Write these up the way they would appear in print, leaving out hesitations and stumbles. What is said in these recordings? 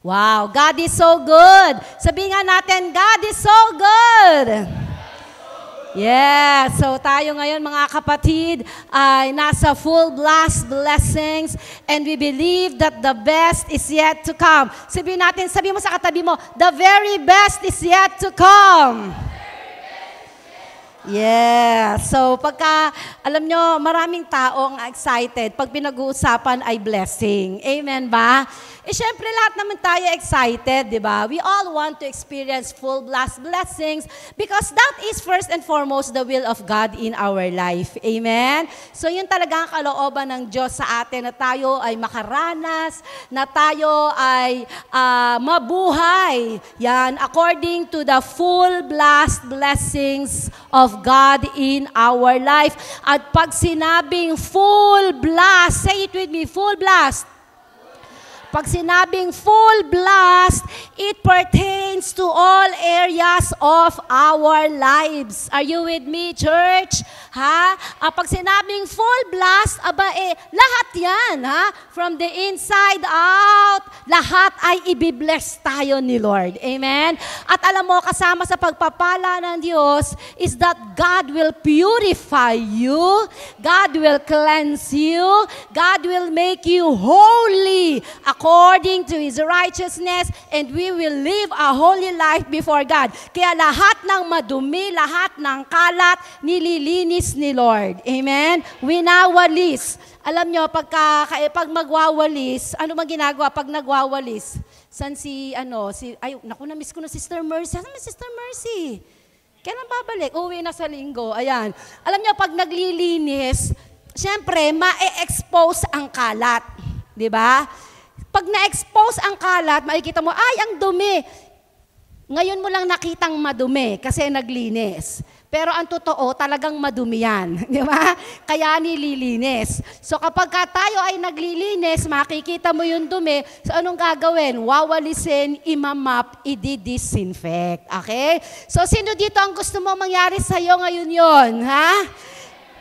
Wow, God is so good. Sabihin nga natin, God is so good. Yeah, so tayo ngayon mga kapatid ay nasa full blast blessings and we believe that the best is yet to come. Sabihin mo sa katabi mo, the very best is yet to come. Yeah, so alam nyo, maraming taong excited pag pinag-uusapan ay blessing. Amen ba? Syempre lahat naman tayo excited, di ba? We all want to experience full blast blessings because that is first and foremost the will of God in our life. Amen? So yun talaga ang kalooban ng Diyos sa atin na tayo ay makaranas, na tayo ay mabuhay. Yan, according to the full blast blessings of God in our life. At pag sinabing full blast, say it with me, full blast. Pag sinabing full blast, it pertains to all areas of our lives. Are you with me, church? Ha? Pag sinabing full blast, lahat yan, ha? From the inside out, lahat ay ibibless tayo ni Lord. Amen? At alam mo, kasama sa pagpapala ng Diyos is that God will purify you, God will cleanse you, God will make you holy according to His righteousness, and we will live a holy life before God. Kaya lahat ng madumi, lahat ng kalat, nililinis ni Lord. Amen? Winawalis. Alam nyo, pag magwawalis, ano bang ginagawa pag nagwawalis? San na-miss ko na Sister Mercy. Saan Sister Mercy? Kailan babalik? Uwi na sa linggo. Ayan. Alam nyo, pag naglilinis, syempre, ma-expose ang kalat. Di ba? Pag na-expose ang kalat, makikita mo, ay, ang dumi. Ngayon mo lang nakitang madumi kasi naglinis. Pero ang totoo, talagang madumi yan. Di ba? Kaya nililinis. So kapag tayo ay naglilinis, makikita mo yung dumi, so anong gagawin? Wawalisin, imamap, i-disinfect. Okay? So sino dito ang gusto mo mangyari sa'yo ngayon yon? Ha?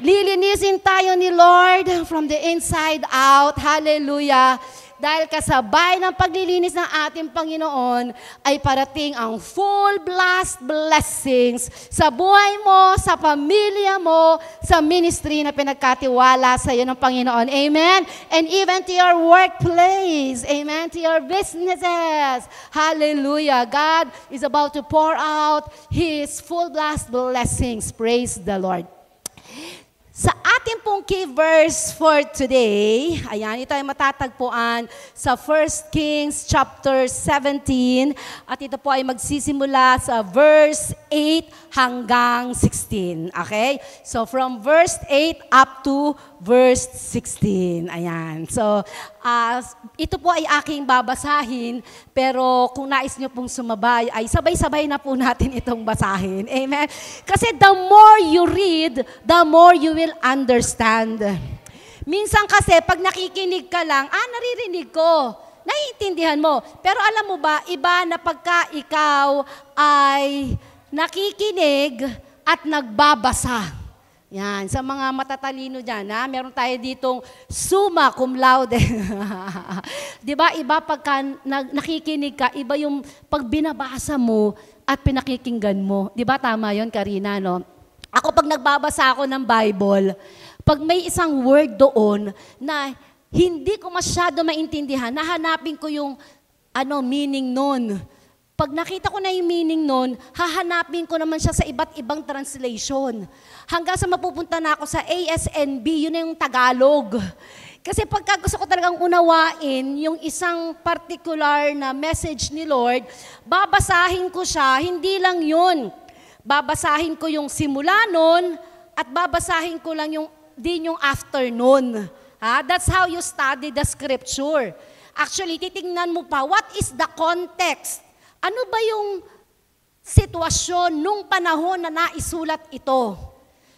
Lilinisin tayo ni Lord from the inside out. Hallelujah. Dahil kasabay ng paglilinis ng ating Panginoon ay parating ang full blast blessings sa buhay mo, sa pamilya mo, sa ministry na pinagkatiwala sa iyo ng Panginoon. Amen? And even to your workplace. Amen? To your businesses. Hallelujah. God is about to pour out His full blast blessings. Praise the Lord. Sa ating pong key verse for today, ayan, ito ay matatagpuan sa 1 Kings chapter 17 at ito po ay magsisimula sa verse 8 hanggang 16. Okay? So from verse 8 up to verse 16. Ayan. So ito po ay aking babasahin, pero kung nais nyo pong sumabay, ay sabay-sabay na po natin itong basahin. Amen? Kasi the more you read, the more you will understand. Minsan kasi, pag nakikinig ka lang, naririnig ko, naiintindihan mo. Pero alam mo ba, iba na pagka ikaw ay nakikinig at nagbabasa. Yan, sa mga matatalino dyan, meron tayo ditong summa cum laude. Di ba, iba pagka nakikinig ka, iba yung pag binabasa mo at pinakikinggan mo. Di ba, tama yon Karina, no? Ako pag nagbabasa ako ng Bible, pag may isang word doon na hindi ko masyado maintindihan, nahanapin ko yung meaning nun. Pag nakita ko na yung meaning nun, hahanapin ko naman siya sa iba't ibang translation. Hanggang sa mapupunta na ako sa ASNB, yun na yung Tagalog. Kasi pagka gusto ko talagang unawain yung isang particular na message ni Lord, babasahin ko siya, hindi lang yun. Babasahin ko yung simula nun at babasahin ko lang din yung afternoon. That's how you study the scripture. Actually, titingnan mo pa, what is the context? Ano ba yung sitwasyon nung panahon na naisulat ito?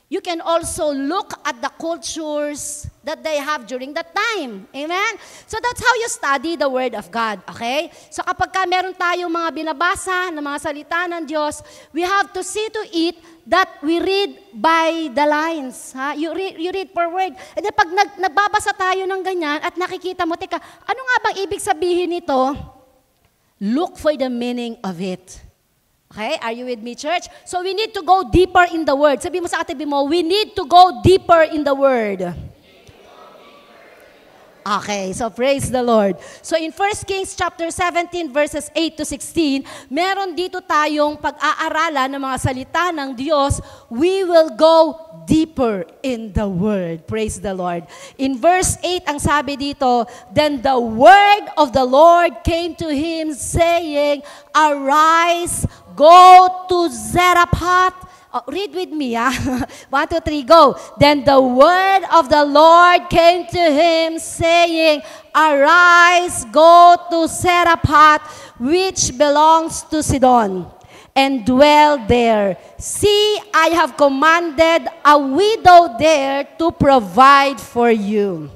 You can also look at the cultures that they have during that time. Amen? So that's how you study the Word of God. Okay? So kapag meron tayong mga binabasa ng mga salita ng Diyos, we have to see to it that we read by the lines. You read per word. And then pag nagbabasa tayo ng ganyan at nakikita mo, teka, ano nga bang ibig sabihin nito? Look for the meaning of it. Okay? Are you with me, church? So we need to go deeper in the Word. Sabi mo sa katabi mo, we need to go deeper in the Word. Okay, so praise the Lord. So in 1 Kings chapter 17 verses 8 to 16, meron dito tayong pag-aaralan ng mga salita ng Diyos. We will go deeper in the Word. Praise the Lord. In verse 8, ang sabi dito, then the word of the Lord came to him saying, arise, go to Zarephath. Oh, read with me, 1, 2, 3, go. Then the word of the Lord came to him, saying, arise, go to Zarephath, which belongs to Sidon, and dwell there. See, I have commanded a widow there to provide for you.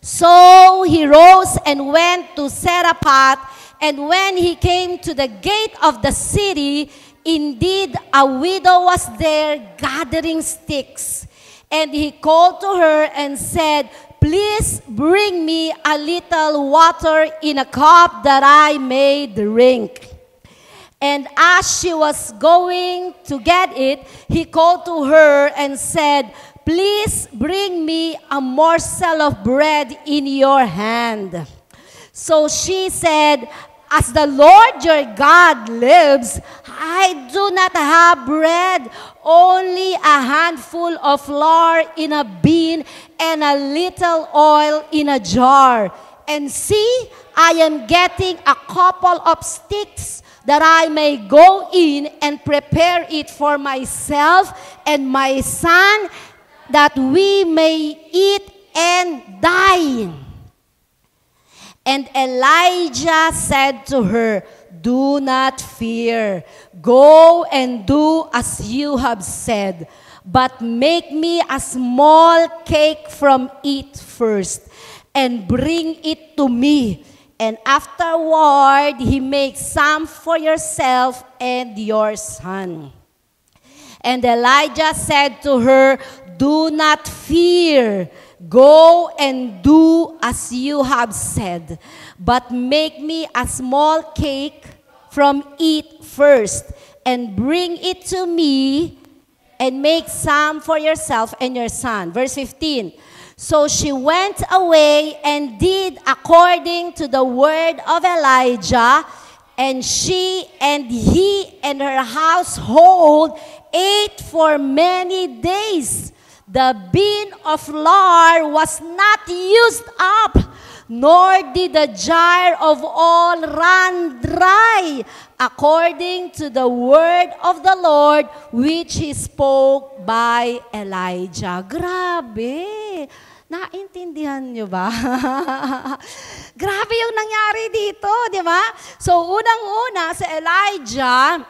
So he rose and went to Zarephath, and when he came to the gate of the city, indeed, a widow was there gathering sticks. And he called to her and said, please bring me a little water in a cup that I may drink. And as she was going to get it, he called to her and said, please bring me a morsel of bread in your hand. So she said, as the Lord your God lives, I do not have bread, only a handful of flour in a bin and a little oil in a jar. And see, I am getting a couple of sticks that I may go in and prepare it for myself and my son, that we may eat and die. And Elijah said to her, do not fear. Go and do as you have said. But make me a small cake from it first, and bring it to me. And afterward, he makes some for yourself and your son. And Elijah said to her, do not fear. Go and do as you have said, but make me a small cake from it first, and bring it to me, and make some for yourself and your son. Verse 15, so she went away and did according to the word of Elijah, and she and he and her household ate for many days. The bin of flour was not used up, nor did the jar of oil run dry, according to the word of the Lord, which he spoke by Elijah. Grabe! Naintindihan nyo ba? Grabe yung nangyari dito, di ba? So, unang-una, si Elijah,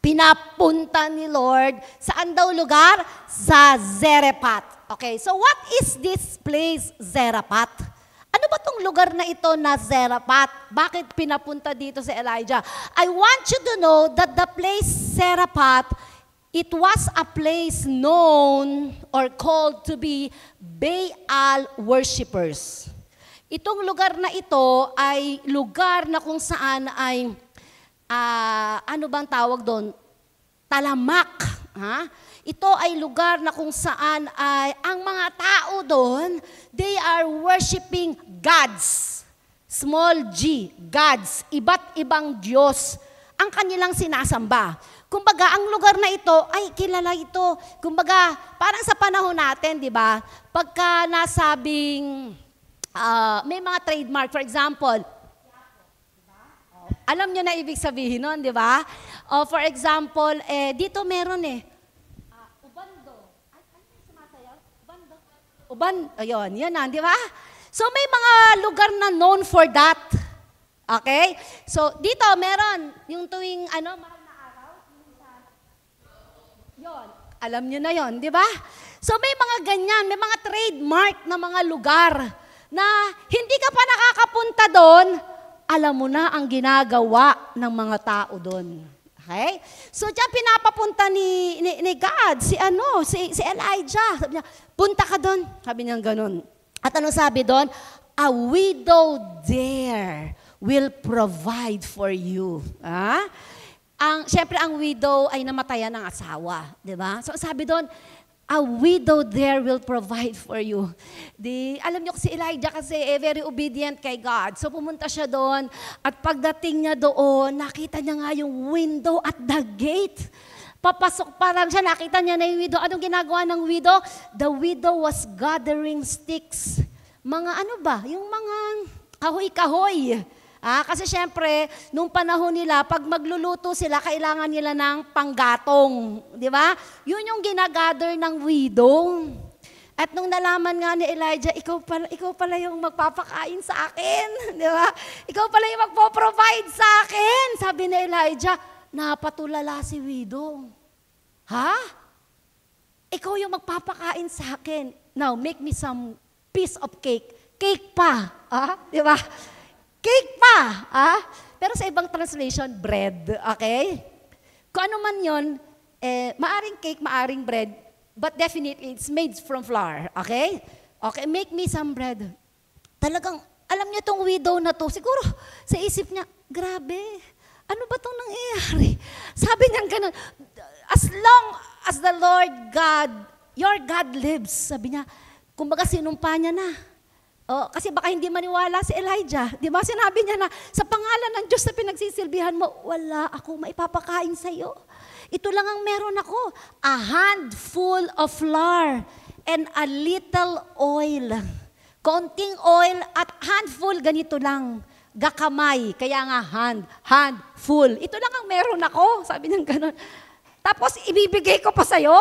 pinapunta ni Lord, saan daw lugar? Sa Zarephath. Okay, so what is this place, Zarephath? Ano ba tong lugar na ito na Zarephath? Bakit pinapunta dito si Elijah? I want you to know that the place Zarephath, it was a place known or called to be Baal worshippers. Itong lugar na ito ay lugar na kung saan ay ano bang tawag doon? Talamak. Ha? Ito ay lugar na kung saan ay ang mga tao doon, they are worshiping gods. Small g, gods. Iba't ibang Diyos ang kanilang sinasamba. Kumbaga, ang lugar na ito, ay kilala ito. Kumbaga, parang sa panahon natin, di ba? Pagka nasabing, may mga trademark, for example, alam nyo na ibig sabihin nun, di ba? For example, dito meron Ubando. Ay, ano yung sumasayaw? Ubando. Ayun, yan na, di ba? So may mga lugar na known for that. Okay? So dito meron, yung tuwing mahal na araw, yun, alam nyo na yon, di ba? So may mga ganyan, may mga trademark na mga lugar na hindi ka pa nakakapunta doon, alam mo na ang ginagawa ng mga tao doon. Okay? So diyan pinapapunta ni God, si Elijah. Sabi niya, punta ka doon. Sabi niya ganun. At ano sabi doon? A widow there will provide for you. Siyempre, ang widow ay namatayan ng asawa. Di ba? So sabi doon, a widow there will provide for you. Alam niyo si Elijah kasi very obedient kay God. So pumunta siya doon at pagdating niya doon, nakita niya nga yung window at the gate. Papasok pa lang siya, nakita niya na yung widow. Anong ginagawa ng widow? The widow was gathering sticks. Mga ano ba? Yung mga kahoy-kahoy. Kasi syempre, nung panahon nila, pag magluluto sila, kailangan nila ng panggatong. Di ba? Yun yung ginagather ng widow. At nung nalaman nga ni Elijah, ikaw pala yung magpapakain sa akin. Di ba? Ikaw pala yung magpo-provide sa akin. Sabi ni Elijah, napatulala si widow. Ikaw yung magpapakain sa akin. Now, make me some piece of cake. Cake pa. Di ba? Cake pa. Pero sa ibang translation, bread. Okay? Kung ano man yun, maaring cake, maaring bread, but definitely it's made from flour. Okay? Okay, make me some bread. Talagang, alam niyo tong widow na to, siguro sa isip niya, grabe, ano ba itong nangyayari? Sabi niya ganun, as long as the Lord God, your God lives, sabi niya, kumbaga sinumpa niya na. Kasi baka hindi maniwala si Elijah. Di ba? Sinabi niya na, sa pangalan ng Diyos na pinagsisilbihan mo, wala ako maipapakain sa iyo. Ito lang ang meron ako. A handful of flour and a little oil. Konting oil at handful, ganito lang. Gakamay, kaya nga handful. Ito lang ang meron ako. Sabi niya gano'n. Tapos ibibigay ko pa sa'yo.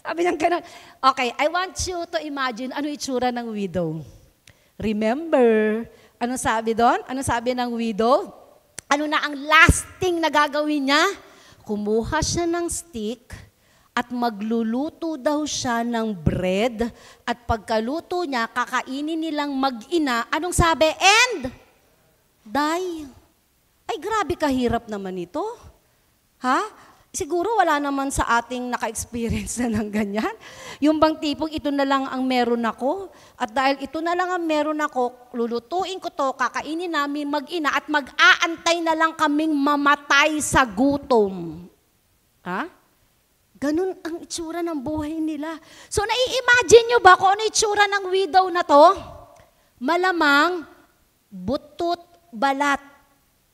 Sabi niya gano'n. Okay, I want you to imagine ano itsura ng widow. Remember, anong sabi doon? Anong sabi ng widow? Ano na ang last thing na gagawin niya? Kumuha siya ng stick at magluluto daw siya ng bread at pagkaluto niya, kakainin nilang mag-ina. Anong sabi? And die. Ay, grabe kahirap naman ito. Siguro wala naman sa ating naka-experience na ng ganyan. Yung bang tipong ito na lang ang meron ako. At dahil ito na lang ang meron ako, lulutuin ko to, kakainin namin mag-ina at mag-aantay na lang kaming mamatay sa gutom. Ganun ang itsura ng buhay nila. So nai-imagine nyo ba kung ano itsura ng widow na to? Malamang, butot, balat,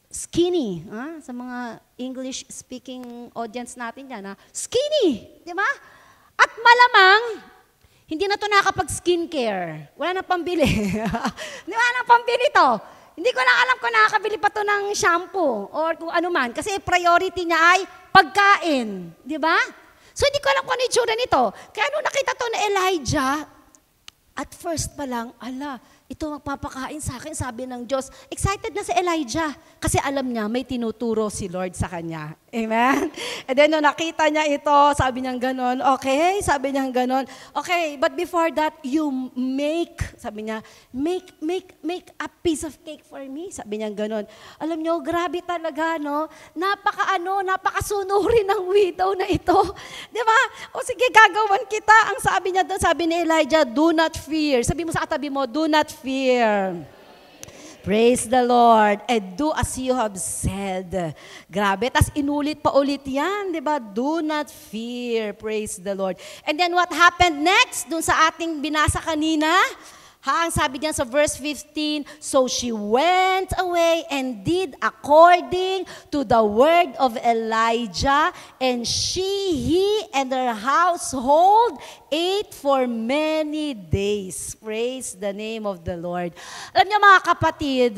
skinny. Sa mga English-speaking audience natin yan, skinny, di ba? At malamang, hindi na ito nakapag-skincare. Wala na pambili. Di ba na pambili to? Hindi ko lang alam kung nakakabili pa to ng shampoo or kung ano man. Kasi priority niya ay pagkain. Di ba? So hindi ko alam kung ano yung tsura nito. Kaya nung nakita to na Elijah, at first pa lang, ito magpapakain sa akin, sabi ng Diyos. Excited na si Elijah kasi alam niya may tinuturo si Lord sa kanya. Amen? And then nung nakita niya ito, sabi niya ganon, okay, sabi niya ganon, okay, but before that, you sabi niya, make a piece of cake for me. Sabi niya ganon. Alam niyo, grabe talaga, no? Napakasunurin ng widow na ito. Di ba? O sige, gagawan kita. Ang sabi niya doon, sabi ni Elijah, do not fear. Sabi mo sa katabi mo, do not fear. Praise the Lord. And do as you have said. Grabe. Tapos inulit pa ulit yan. Diba? Do not fear. Praise the Lord. And then what happened next? Dun sa ating binasa kanina, ang sabi diyan sa verse 15, so she went away and did according to the word of Elijah, and he and her household ate for many days. Praise the name of the Lord. Alam niyo mga kapatid,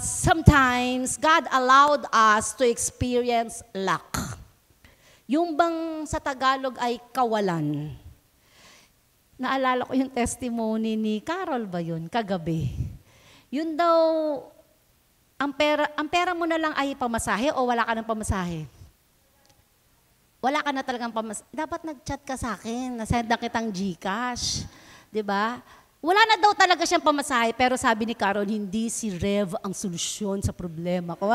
sometimes God allowed us to experience lack. Yung bang sa Tagalog ay kawalan. Naalala ko yung testimony ni Carol ba yun, kagabi. Yun daw, ang pera mo na lang ay pamasahe o wala ka ng pamasahe? Wala ka na talagang pamasahe. Dapat nag-chat ka sa akin, nasend na kitang GCash. Diba? Wala na daw talaga siyang pamasahe, pero sabi ni Carol, hindi si Rev ang solusyon sa problema ko.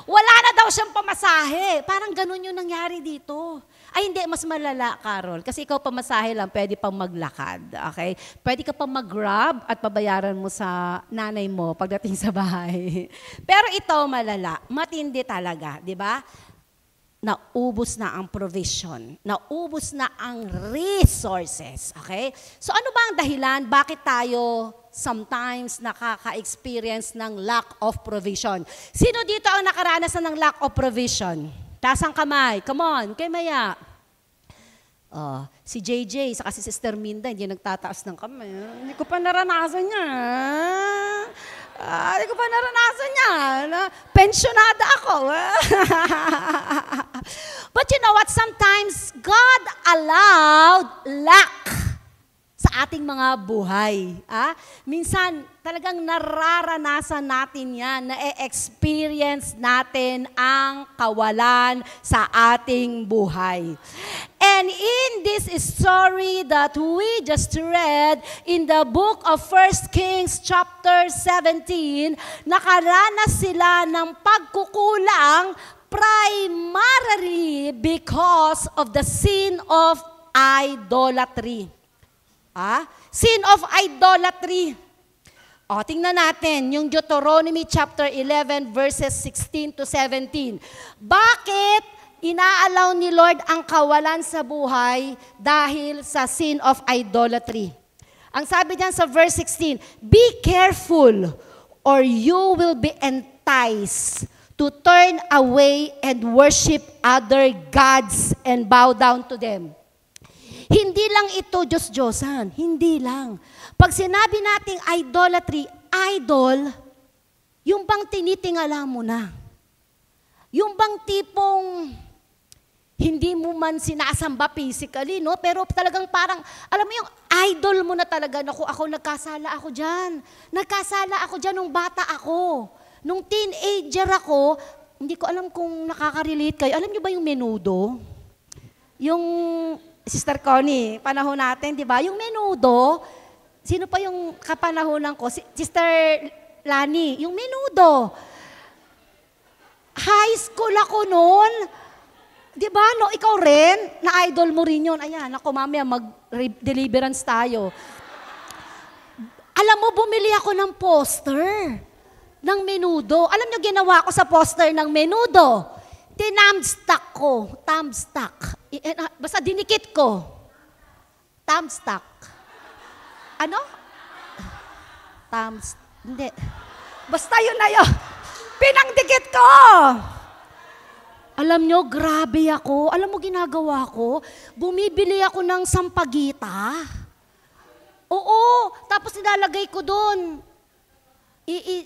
Wala na daw siyang pamasahe. Parang ganun yung nangyari dito. Ay hindi, mas malala, Carol. Kasi ikaw pamasahe lang, pwede pang maglakad. Okay? Pwede ka pang mag-grab at pabayaran mo sa nanay mo pagdating sa bahay. Pero ito malala, matindi talaga, di ba? Naubos na ang provision. Naubos na ang resources. Okay? So ano ba ang dahilan? Bakit tayo sometimes nakaka-experience ng lack of provision? Sino dito ang nakaranas ng lack of provision? Taas ang kamay. Come on, kay Maya. Si JJ, saka si Sister Minda, hindi nagtataas ng kamay. Hindi ko pa naranasan yan. Hindi ko pa naranasan yan. Pensionada ako. But you know what? Sometimes God allowed lack sa ating mga buhay. Minsan, talagang nararanasan natin yan, na-experience natin ang kawalan sa ating buhay. And in this story that we just read in the book of 1 Kings chapter 17, nakaranas sila ng pagkukulang primarily because of the sin of idolatry. Sin of idolatry. Tingnan natin yung Deuteronomy chapter 11 verses 16 to 17. Bakit inaalaw ni Lord ang kawalan sa buhay dahil sa sin of idolatry? Ang sabi diyan sa verse 16, be careful or you will be enticed to turn away and worship other gods and bow down to them. Hindi lang ito Diyos-Diyosan, hindi lang. Pag sinabi nating idolatry, idol, yung bang tinitingala mo na. Yung bang tipong hindi mo man sinasamba physically, no? Pero talagang parang, alam mo yung idol mo na talaga, ako nagkasala ako dyan. Nagkasala ako dyan nung bata ako. Nung teenager ako, hindi ko alam kung nakaka-relate kayo. Alam niyo ba yung menudo? Yung Sister Connie, panahon natin, di ba? Yung menudo, sino pa yung kapanahonan ko? Sister Lani, yung menudo. High school ako noon. Di ba? No, ikaw rin, na-idol mo rin yun. Ayan, ako mamaya mag-deliverance tayo. Alam mo, bumili ako ng poster ng menudo. Alam niyo, ginawa ko sa poster ng menudo. Tinamstack ko. Thumbstack. Basta dinikit ko. Thumbstack. Ano? Hindi. Basta yun na yun. Pinangdikit ko. Alam nyo, grabe ako. Alam mo ginagawa ko? Bumibili ako ng sampagita. Oo. Tapos inalagay ko doon.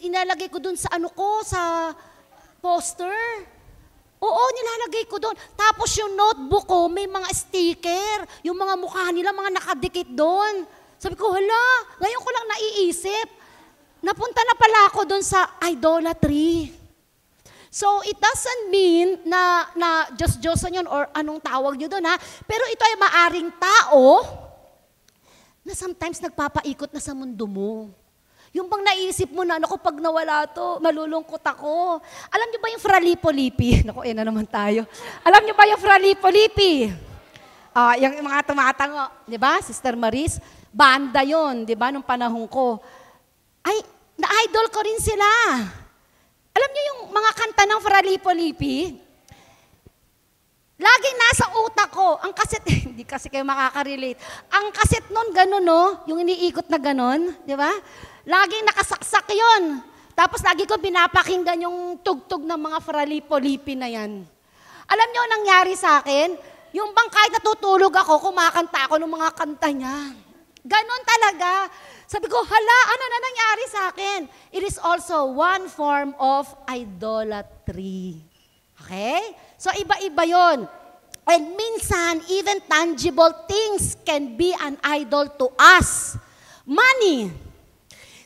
Inalagay ko doon sa sa poster. Oo, nilalagay ko doon. Tapos yung notebook ko, may mga sticker. Yung mga mukha nila, mga nakadikit doon. Sabi ko, hala, ngayon ko lang naiisip. Napunta na pala ako doon sa idolatry. So, it doesn't mean na Diyos-Diyosan yun or anong tawag nyo doon, ha? Pero ito ay maaring tao na sometimes nagpapaikot na sa mundo mo. Yung bang naisip mo na, naku, pag nawala to, malulungkot ako. Alam niyo ba yung Fralipo-Lipi? Naku, na naman tayo. Alam niyo ba yung Fralipo-Lipi? Yung mga tumatango, di ba? Sister Maris, banda yon, di ba, nung panahon ko. Ay, na-idol ko rin sila. Alam niyo yung mga kanta ng Fralipo-Lipi? Laging nasa utak ko, ang kaset, hindi kasi kayo makaka-relate. Ang kaset nun, gano'n, no? Yung iniikot na gano'n, di ba? Laging nakasaksak yon. Tapos lagi ko pinapakinggan yung tugtog ng mga Fralipo-Lipi na yan. Alam niyo ang nangyari sa akin? Yung bang kahit natutulog ako, kumakanta ako ng mga kanta niya. Ganon talaga. Sabi ko, hala, ano na nangyari sa akin? It is also one form of idolatry. Okay? So iba-iba yon. And minsan, even tangible things can be an idol to us. Money.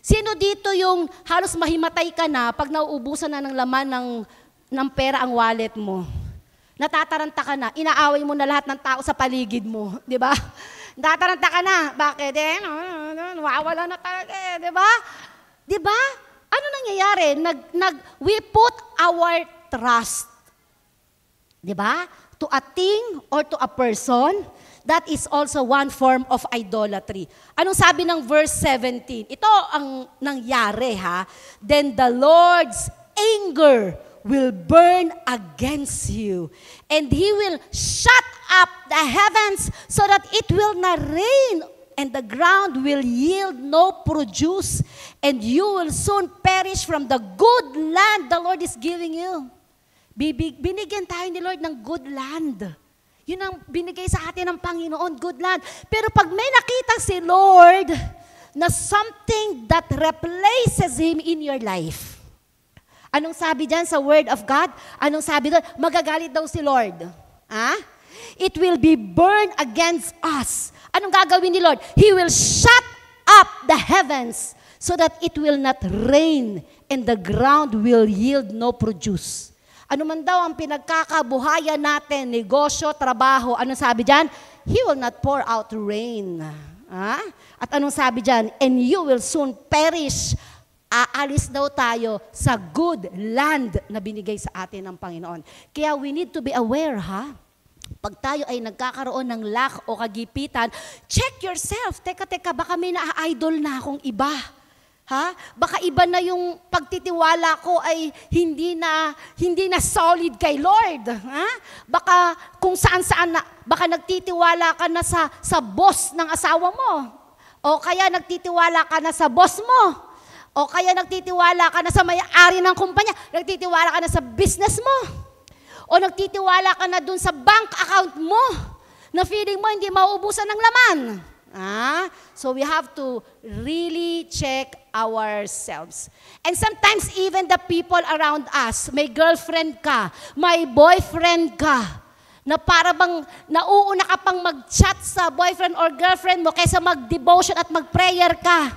Sino dito yung halos mahimatay ka na pag nauubusan na ng laman ng pera ang wallet mo? Natataranta ka na, inaaway mo na lahat ng tao sa paligid mo, di ba? Natataranta ka na, bakit? Nawawala na talaga, di ba? Di ba? Ano nangyayari? We put our trust, di ba? to a thing or to a person, that is also one form of idolatry. Anong sabi ng verse 17? Ito ang nangyari ha. Then the Lord's anger will burn against you, and He will shut up the heavens so that it will not rain, and the ground will yield no produce, and you will soon perish from the good land the Lord is giving you. Binigyan tayo ni Lord ng good land. Yun ang binigay sa atin ng Panginoon, good land. Pero pag may nakita si Lord na something that replaces Him in your life, anong sabi dyan sa Word of God? Anong sabi doon? Magagalit daw si Lord. It will be burned against us. Anong gagawin ni Lord? He will shut up the heavens so that it will not rain and the ground will yield no produce. Ano man daw ang pinagkakabuhayan natin, negosyo, trabaho, anong sabi dyan? He will not pour out rain. At anong sabi dyan? And you will soon perish. Aalis daw tayo sa good land na binigay sa atin ng Panginoon. Kaya we need to be aware, Pag tayo ay nagkakaroon ng lack o kagipitan, check yourself. Teka, baka may na-idol na akong iba. Baka iba na yung pagtitiwala ko ay hindi na solid kay Lord. Baka kung saan-saan na, baka nagtitiwala ka na sa boss ng asawa mo. O kaya nagtitiwala ka na sa boss mo. O kaya nagtitiwala ka na sa may-ari ng kumpanya, nagtitiwala ka na sa business mo. O nagtitiwala ka na dun sa bank account mo, na feeling mo hindi mauubusan ng laman. So we have to really check ourselves. And sometimes even the people around us, may girlfriend ka, may boyfriend ka, na para bang nauuna ka pang mag-chat sa boyfriend or girlfriend mo kaysa mag-devotion at mag-prayer ka.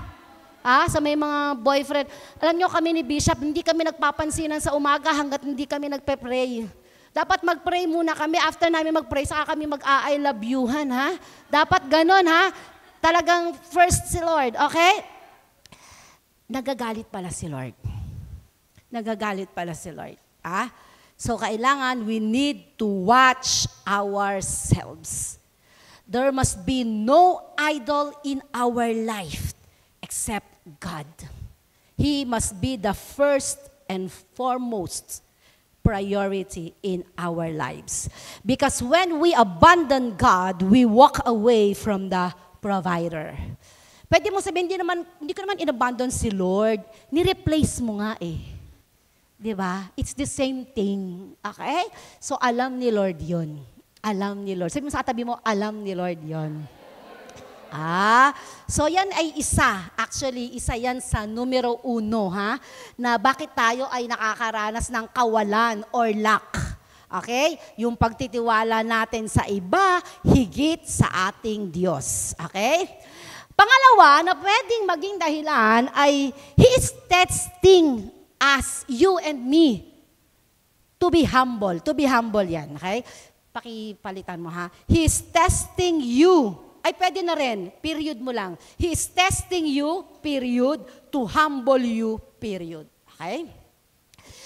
Sa may mga boyfriend. Alam nyo, kami ni Bishop, hindi kami nagpapansinan sa umaga hanggat hindi kami nagpe-pray. Dapat mag-pray muna kami. After namin mag-pray, saka kami mag-I love you-han, Dapat ganon, Talagang first si Lord, okay? Nagagalit pala si Lord. Nagagalit pala si Lord. So, kailangan we need to watch ourselves. There must be no idol in our life except God. He must be the first and foremost priority in our lives. Because when we abandon God, we walk away from the provider. Pwede mo sabihin, hindi ko naman inabandon si Lord. Ni-replace mo nga Diba? It's the same thing. Okay? So, alam ni Lord yun. Alam ni Lord. Sabi mo sa katabi mo, alam ni Lord yun. So yan ay isa. Actually, isa yan sa numero 1, na bakit tayo ay nakakaranas ng kawalan or lack. Okay? Yung pagtitiwala natin sa iba, higit sa ating Diyos. Okay? Pangalawa, na pwedeng maging dahilan ay He is testing us, you and me, to be humble. To be humble yan. Okay? Pakipalitan mo He is testing you. Ay, pwede na rin. Period mo lang. He is testing you, period, to humble you, period. Okay?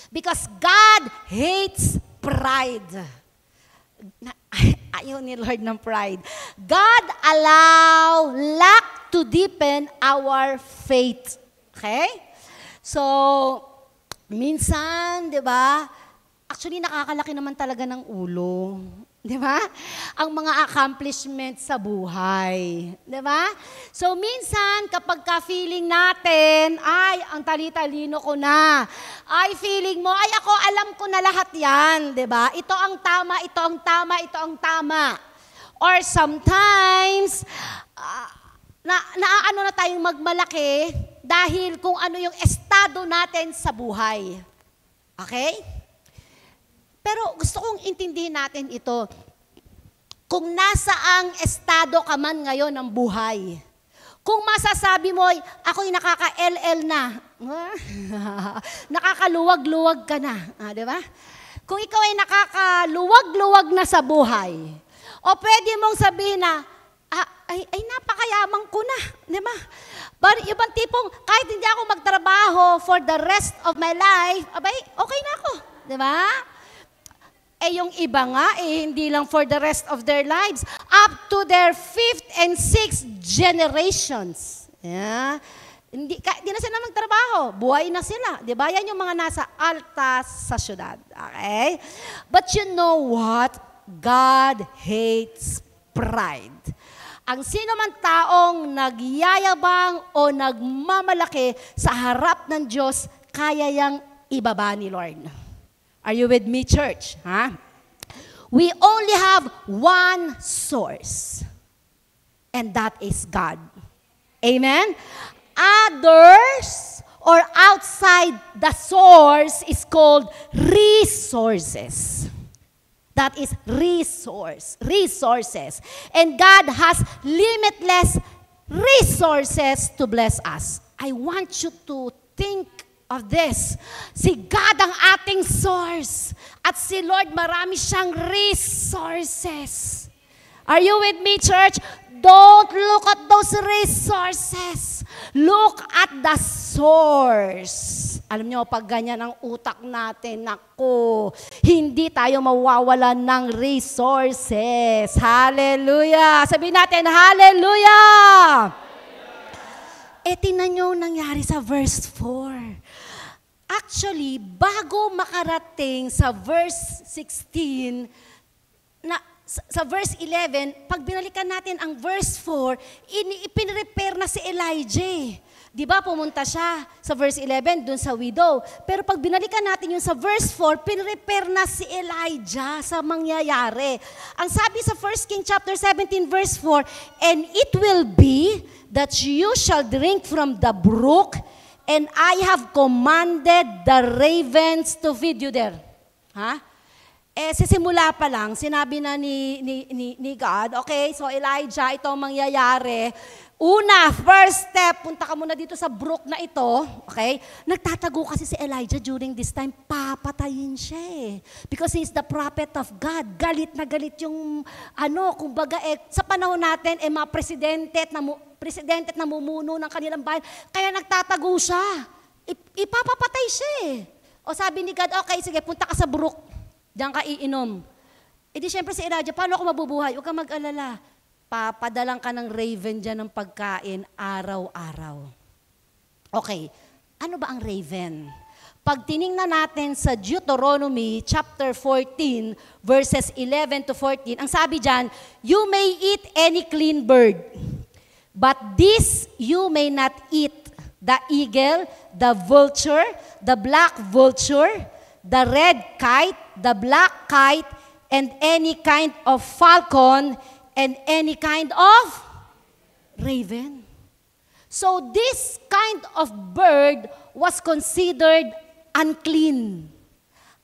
Because God hates pride. Ayaw ni Lord ng pride. God allow lack to deepen our faith. Okay? So, minsan, di ba, actually nakakalaki naman talaga ng ulo. Di ba? Ang mga accomplishments sa buhay. Di ba? So, minsan, kapag ka-feeling natin, ay, ang tali-talino ko na. Ay, feeling mo, ay, ako, alam ko na lahat yan. Di ba? Ito ang tama, ito ang tama, ito ang tama. Or sometimes, naano na tayong magmalaki dahil kung ano yung estado natin sa buhay. Okay? Pero gusto kong intindihin natin ito. Kung nasaang estado ka man ngayon ng buhay, kung masasabi mo, ako'y nakaka-LL na, nakakaluwag-luwag ka na, di ba? Kung ikaw ay nakakaluwag-luwag na sa buhay, o pwede mong sabihin na, ay napakayamang ko na, di ba? But ibang tipong, kahit hindi ako magtrabaho for the rest of my life, abay, okay na ako, di ba? Eh yung iba nga, hindi lang for the rest of their lives, up to their 5th and 6th generations. Yeah. Di na sila magtrabaho, buhay na sila. Di ba? Yan yung mga nasa altas sa syudad. Okay? But you know what? God hates pride. Ang sino man taong nagyayabang o nagmamalaki sa harap ng Diyos, kaya yang ibaba ni Lord. Are you with me, church? Huh? We only have one source, and that is God. Amen? Others or outside the source is called resources. That is resources. And God has limitless resources to bless us. I want you to think of this. Si God ang ating source. At si Lord, marami siyang resources. Are you with me, church? Don't look at those resources. Look at the source. Alam nyo, pag ganyan ang utak natin, naku, hindi tayo mawawalan ng resources. Hallelujah! Sabihin natin, hallelujah! Tingnan nyo nangyari sa verse 4. Actually, bago makarating sa verse 16, sa verse 11, pag binalikan natin ang verse 4, ipinrepare na si Elijah. Di ba pumunta siya sa verse 11 dun sa widow. Pero pag binalikan natin yung sa verse 4, pinrepare na si Elijah sa mangyayari. Ang sabi sa 1 King chapter 17 verse 4, and it will be that you shall drink from the brook, and I have commanded the ravens to feed you there. Ha? Sisimula pa lang, sinabi na ni God, okay, so Elijah, ito ang mangyayari. Una, first step, punta ka muna dito sa brook na ito, okay? Nagtatago kasi si Elijah during this time, papatayin siya eh. Because he's the prophet of God. Galit na galit yung, kumbaga sa panahon natin, mga presidente at namumuno ng kanilang bayan, kaya nagtatago siya. Ipapapatay siya eh. O sabi ni God, okay, sige, punta ka sa brook. Diyan ka iinom. Di syempre si Elijah, paano ako mabubuhay? Huwag kang mag-alala. Papadalang ka ng raven dyan ng pagkain araw-araw. Okay, ano ba ang raven? Pag tiningnan natin sa Deuteronomy chapter 14, verses 11 to 14, ang sabi dyan, you may eat any clean bird, but this you may not eat. The eagle, the vulture, the black vulture, the red kite, the black kite, and any kind of falcon, and any kind of raven. So this kind of bird was considered unclean.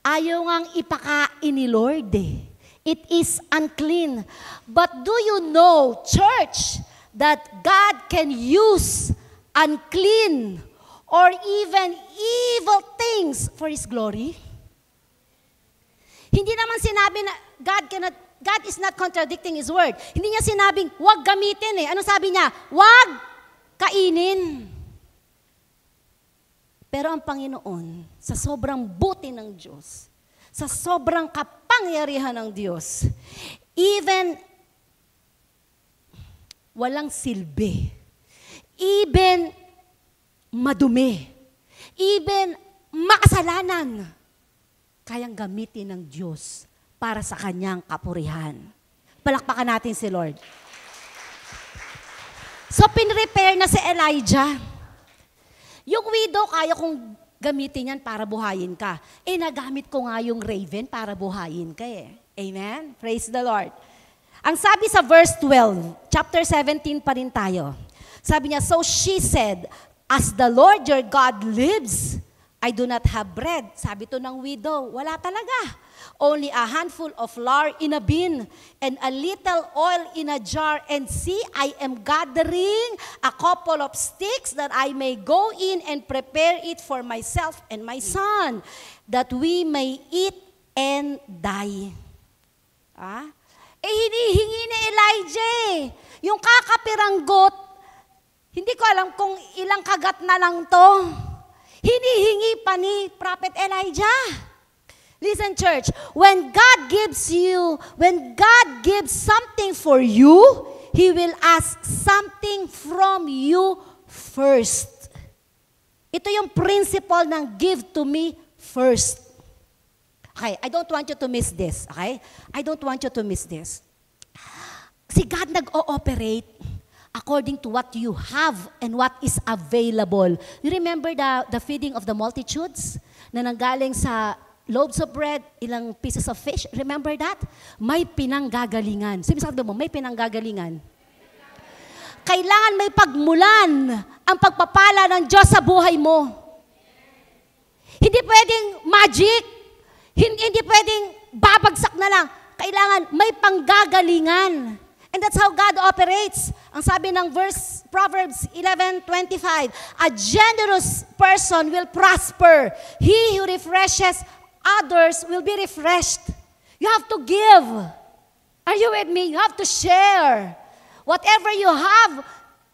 Ayaw ngang ipakain ni Lord eh. It is unclean. But do you know, church, that God can use unclean or even evil things for His glory? Hindi naman sinabi na God is not contradicting His word. Hindi niya sinabing, huwag gamitin eh. Ano sabi niya? Huwag kainin. Pero ang Panginoon, sa sobrang buti ng Diyos, sa sobrang kapangyarihan ng Diyos, even walang silbi, even madumi, even makasalanan, kayang gamitin ng Diyos para sa kanyang kapurihan. Palakpakan natin si Lord. So, pinrepare na si Elijah. Yung widow, kaya kong gamitin yan para buhayin ka. Nagamit ko nga yung raven para buhayin ka eh. Amen? Praise the Lord. Ang sabi sa verse 12, chapter 17 pa rin tayo. Sabi niya, so she said, as the Lord your God lives, I do not have bread. Sabi to ng widow, wala talaga. Only a handful of flour in a bin and a little oil in a jar. And see, I am gathering a couple of sticks that I may go in and prepare it for myself and my son, that we may eat and die. Hinihingi ni Elijah yung kakapiranggot, hindi ko alam kung ilang kagat na lang to. Hinihingi pa ni Prophet Elijah. Listen, church, when God gives something for you, He will ask something from you first. Ito yung principle ng give to me first. Okay, I don't want you to miss this, okay? I don't want you to miss this. Si God nag-ooperate according to what you have and what is available. You remember the feeding of the multitudes na nanggaling sa loaves of bread, ilang pieces of fish? Remember that? May pinanggagalingan. Sabi mo, may pinanggagalingan. Kailangan may pagmulan ang pagpapala ng Diyos sa buhay mo. Hindi pwedeng magic. Hindi pwedeng babagsak na lang. Kailangan may panggagalingan. And that's how God operates. Ang sabi ng Proverbs 11:25, a generous person will prosper. He who refreshes others will be refreshed. You have to give. Are you with me? You have to share. Whatever you have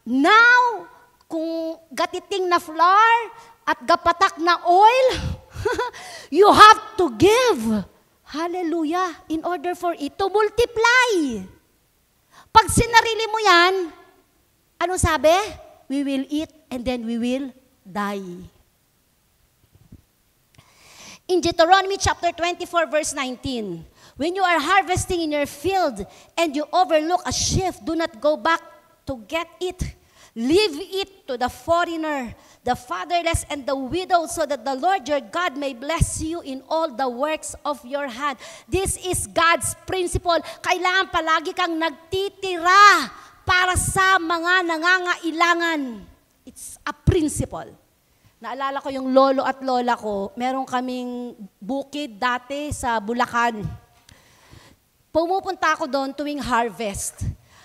now, kung gatiting na flour at gapatak na oil, you have to give. Hallelujah. In order for it to multiply. Pag sinarili mo yan, anong sabi? We will eat and then we will die. In Deuteronomy chapter 24, verse 19, when you are harvesting in your field and you overlook a sheaf, do not go back to get it. Leave it to the foreigner, the fatherless, and the widow, so that the Lord your God may bless you in all the works of your hand. This is God's principle. Kailangan palagi kang nagtitira para sa mga nangangailangan. It's a principle. Naalala ko yung lolo at lola ko, meron kaming bukid dati sa Bulacan. Pumupunta ako doon tuwing harvest.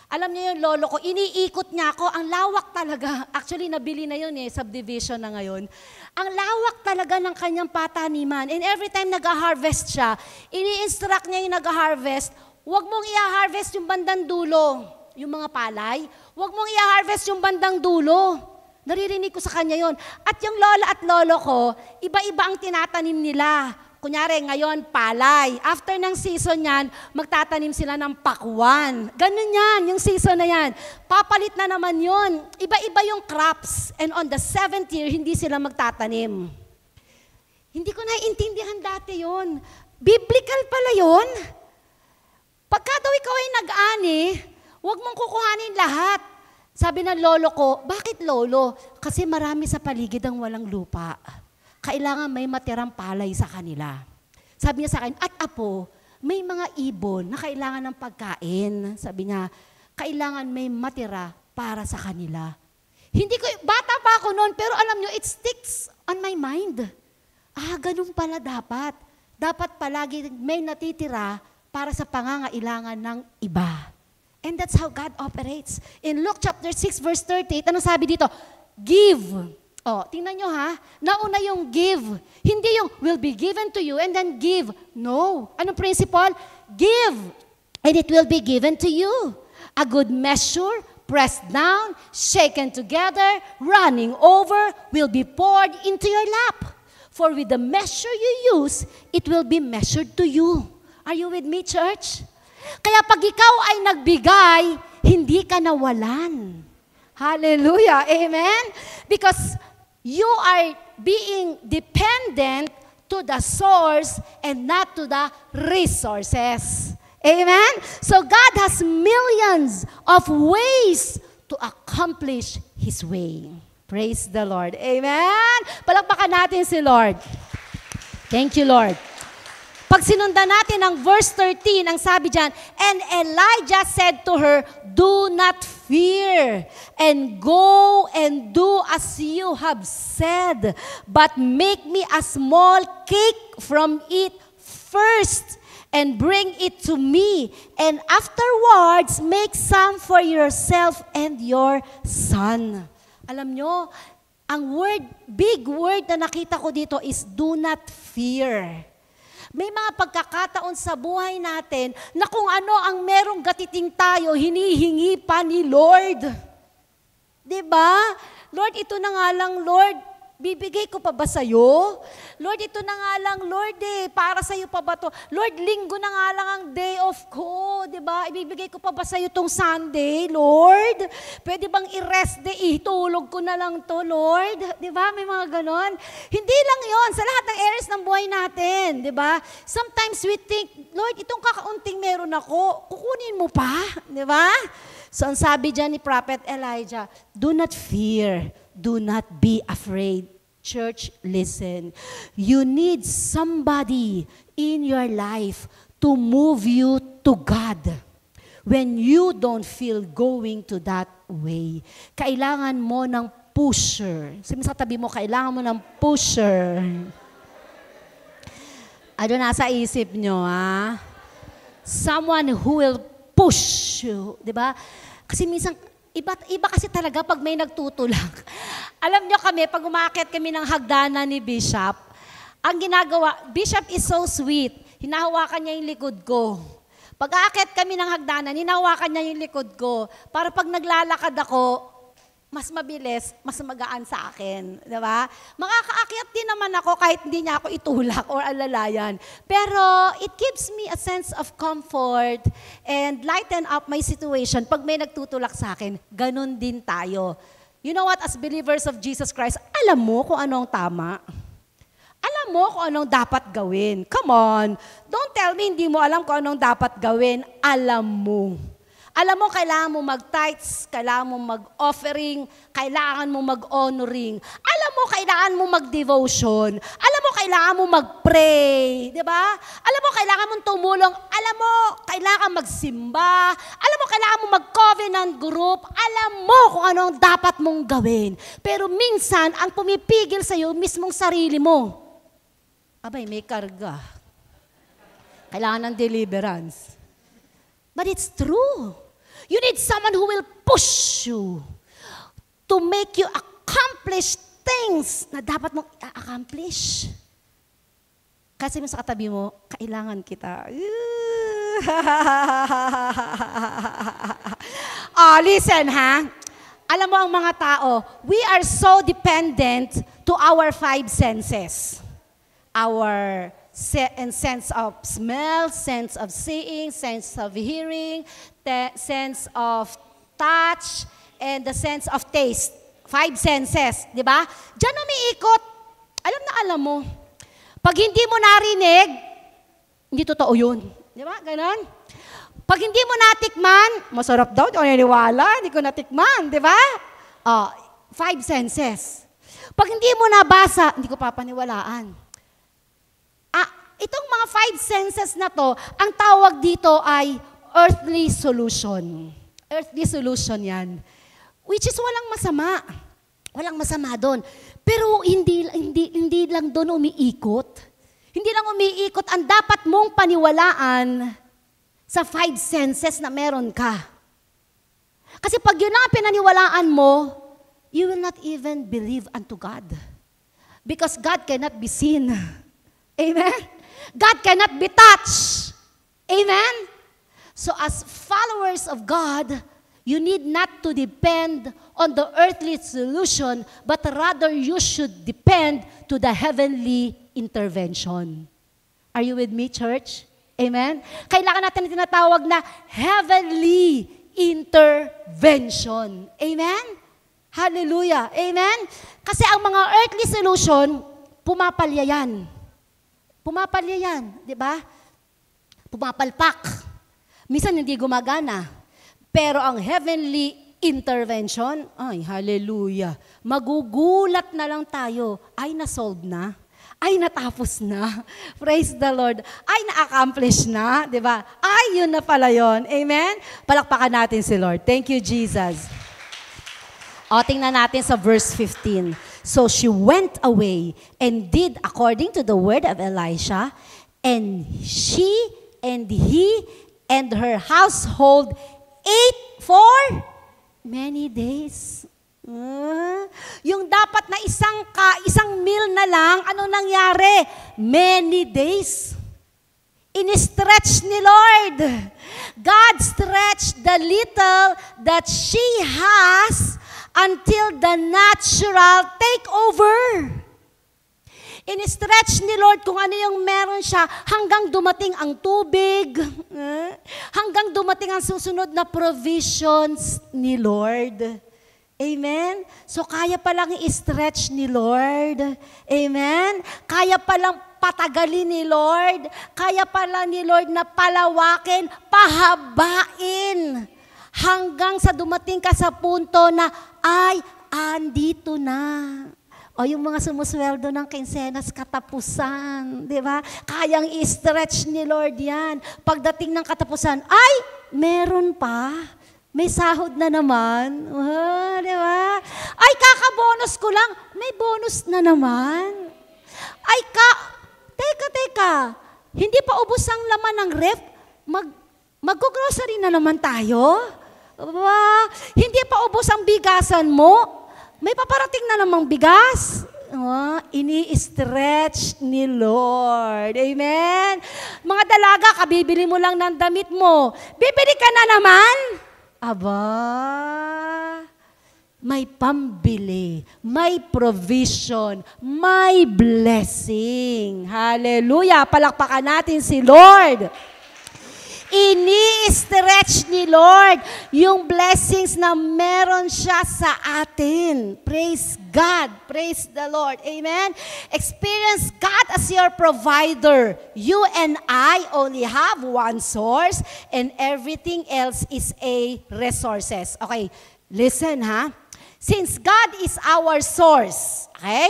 Alam niyo yung lolo ko, iniikot niya ako, ang lawak talaga. Actually, nabili na yun subdivision na ngayon. Ang lawak talaga ng kanyang pataniman. And every time nag-harvest siya, ini-instruct niya yung nag-harvest, huwag mong i-harvest yung bandang dulo, yung mga palay. Huwag mong i-harvest yung bandang dulo. Naririnig ko sa kanya yon. At yung lola at lolo ko, iba-iba ang tinatanim nila. Kunyari, ngayon, palay. After ng season yan, magtatanim sila ng pakwan. Ganun yan, yung season na yan. Papalit na naman yun. Iba-iba yung crops. And on the 7th year, hindi sila magtatanim. Hindi ko naiintindihan dati yun. Biblical pala yun. Pagka daw ikaw ay nag-ani, huwag mong kukuhanin lahat. Sabi ng lolo ko, bakit lolo? Kasi marami sa paligid ang walang lupa. Kailangan may matirang palay sa kanila. Sabi niya sa akin, at apo, may mga ibon na kailangan ng pagkain. Sabi niya, kailangan may matira para sa kanila. Hindi ko, bata pa ako noon, pero alam niyo, it sticks on my mind. Ganun pala dapat. Dapat palagi may natitira para sa pangangailangan ng iba. And that's how God operates. In Luke chapter 6, verse 38, ano sabi dito? Give. Tingnan nyo ha. Nauna yung give. Hindi yung will be given to you and then give. No. Anong principle? Give. And it will be given to you. A good measure, pressed down, shaken together, running over, will be poured into your lap. For with the measure you use, it will be measured to you. Are you with me, church? Kaya pag ikaw ay nagbigay, hindi ka nawalan. Hallelujah. Amen? Because you are being dependent to the source and not to the resources. Amen? So God has millions of ways to accomplish His way. Praise the Lord. Amen? Palakpakan natin si Lord. Thank you, Lord. Pag sinundan natin ang verse 13, ang sabi dyan, and Elijah said to her, do not fear, and go and do as you have said, but make me a small cake from it first, and bring it to me, and afterwards make some for yourself and your son. Alam nyo, ang big word na nakita ko dito is do not fear. May mga pagkakataon sa buhay natin na kung ano ang merong gatiting tayo, hinihingi pa ni Lord. Diba? Lord, ito na nga lang, Lord. Bibigay ko pa ba sa'yo? Lord, ito na nga lang, Lord para sa'yo pa ba to? Lord, linggo na nga lang ang day off ko, di ba? Ibibigay ko pa ba sa'yo tong Sunday, Lord? Pwede bang i-rest day, itulog ko na lang to, Lord? Di ba? May mga ganon. Hindi lang yon sa lahat ng areas ng buhay natin, di ba? Sometimes we think, Lord, itong kakaunting meron ako, kukunin mo pa, di ba? So, ang sabi dyan ni Prophet Elijah, do not fear, do not be afraid. Church, listen. You need somebody in your life to move you to God when you don't feel going to that way. Kailangan mo ng pusher. Sabi sa tabi mo, kailangan mo ng pusher. Ano nasa isip nyo, ha? Someone who will push you, di ba? Kasi minsan, iba kasi talaga pag may nagtutulak. Alam nyo kami, pag umakyat kami ng hagdanan ni Bishop, ang ginagawa, Bishop is so sweet. Hinahawakan niya yung likod ko. Pag aakyat kami ng hagdanan, hinahawakan niya yung likod ko. Para pag naglalakad ako, mas mabilis, mas magaan sa akin. Diba? Makakaakyat din naman ako kahit hindi niya ako itulak or alalayan. Pero it gives me a sense of comfort and lighten up my situation. Pag may nagtutulak sa akin, ganun din tayo. You know what? As believers of Jesus Christ, alam mo kung anong tama. Alam mo kung anong dapat gawin. Come on. Don't tell me hindi mo alam kung anong dapat gawin. Alam mo. Alam mo, kailangan mo mag-tithes, kailangan mo mag-offering, kailangan mo mag-honoring. Alam mo, kailangan mo mag-devotion. Alam mo, kailangan mo mag-pray. Di ba? Alam mo, kailangan mong tumulong. Alam mo, kailangan magsimba. Alam mo, kailangan mo mag-covenant group. Alam mo kung ano ang dapat mong gawin. Pero minsan, ang pumipigil sa'yo, mismong sarili mo. Abay, may karga. Kailangan ng deliverance. But it's true. You need someone who will push you to make you accomplish things na dapat mong i-accomplish. Kasi mo sa katabi mo, kailangan kita. Listen ha. Alam mo ang mga tao, we are so dependent to our five senses. Our sense of smell, sense of seeing, sense of hearing, sense of touch, and the sense of taste. Five senses, di ba? Diyan umiikot. Alam mo. Pag hindi mo narinig, hindi totoo yun. Di ba? Ganon. Pag hindi mo natikman, masarap daw, di ko naniniwala, hindi ko natikman, di ba? Five senses. Pag hindi mo nabasa, hindi ko papaniwalaan. Itong mga five senses na to, ang tawag dito ay earthly solution. Earthly solution yan. Which is walang masama. Walang masama doon. Pero hindi lang doon umiikot. Hindi lang umiikot ang dapat mong paniwalaan sa five senses na meron ka. Kasi pag yun ang pinaniwalaan mo, you will not even believe unto God. Because God cannot be seen. Amen? God cannot be touched. Amen? So as followers of God, you need not to depend on the earthly solution, but rather you should depend to the heavenly intervention. Are you with me, church? Amen? Kailangan natin tinatawag na heavenly intervention. Amen? Hallelujah. Amen? Kasi ang mga earthly solution, pumapalya yan. Pumapalya yan, di ba? Pumapalpak. Minsan hindi gumagana. Pero ang heavenly intervention, ay, hallelujah. Magugulat na lang tayo. Ay, na-solve na. Ay, natapos na. Praise the Lord. Ay, na-accomplish na, di ba? Ay, yun na pala yun. Amen? Palakpakan natin si Lord. Thank you, Jesus. Tingnan natin sa verse 15. So she went away and did according to the word of Elisha, and she and he and her household ate for many days. Yung dapat na isang meal na lang, ano nangyari? Many days. In-stretch ni Lord. God stretched the little that she has until the natural take over. In-stretch ni Lord kung ano yung meron siya hanggang dumating ang tubig, hanggang dumating ang susunod na provisions ni Lord. Amen? So kaya palang i-stretch ni Lord. Amen? Kaya palang patagalin ni Lord. Kaya pala ni Lord na palawakin, pahabain. Hanggang sa dumating ka sa punto na, ay, andito na. O yung mga sumusweldo ng kinsenas, katapusan, di ba? Kayang i-stretch ni Lord yan. Pagdating ng katapusan, ay, meron pa. May sahod na naman. Oh, di ba? Ay, kakabonus ko lang. May bonus na naman. Ay, teka. Hindi pa ubos ang laman ng ref. Mag-grocery na naman tayo. Diba? Hindi pa ubos ang bigasan mo. May paparating na namang bigas. Ini-stretch ni Lord. Amen? Mga dalaga, kabibili mo lang ng damit mo. Bibili ka na naman? Aba, may pambili, may provision, may blessing. Hallelujah! Palakpakan natin si Lord. Ini-stretch ni Lord yung blessings na meron siya sa atin. Praise God. Praise the Lord. Amen? Experience God as your provider. You and I only have one source and everything else is a resources. Okay, listen ha. Since God is our source, okay,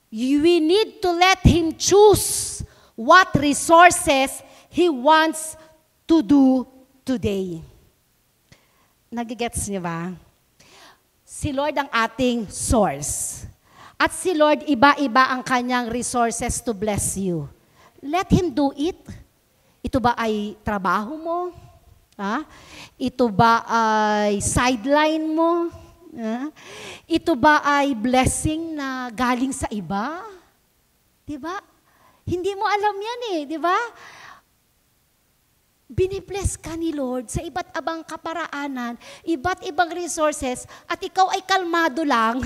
we need to let Him choose what resources He wants to do today. Nagigets niyo ba? Si Lord ang ating source. At si Lord, iba-iba ang kanyang resources to bless you. Let Him do it. Ito ba ay trabaho mo? Ha? Ito ba ay sideline mo? Ha? Ito ba ay blessing na galing sa iba? Diba? Hindi mo alam yan diba? Binibless ka ni Lord sa iba't ibang kaparaanan, iba't ibang resources, at ikaw ay kalmado lang.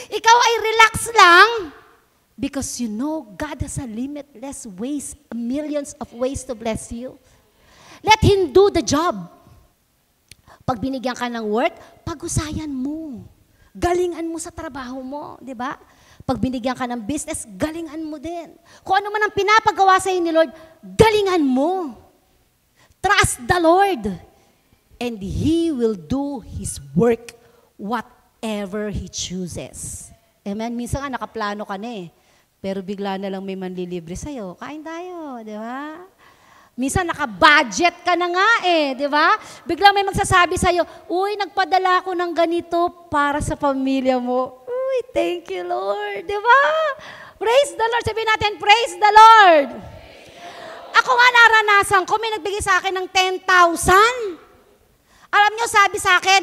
Ikaw ay relax lang. Because you know, God has a limitless ways, millions of ways to bless you. Let Him do the job. Pag binigyan ka ng work, pag-usayan mo. Galingan mo sa trabaho mo, di ba? Pag binigyan ka ng business, galingan mo din. Kung ano man ang pinapagawa sa iyo ni Lord, galingan mo. Trust the Lord. And He will do His work, whatever He chooses. Amen? Minsan nga nakaplano ka na pero bigla na lang may manlilibre sa'yo. Kain tayo, di ba? Minsan naka-budget ka na nga di ba? Biglang may magsasabi sa'yo, uy, nagpadala ko ng ganito para sa pamilya mo. Uy, thank you, Lord. Di ba? Praise the Lord. Sabihin natin, praise the Lord. Ako nga naranasan ko, may nagbigay sa akin ng 10,000. Alam nyo, sabi sa akin,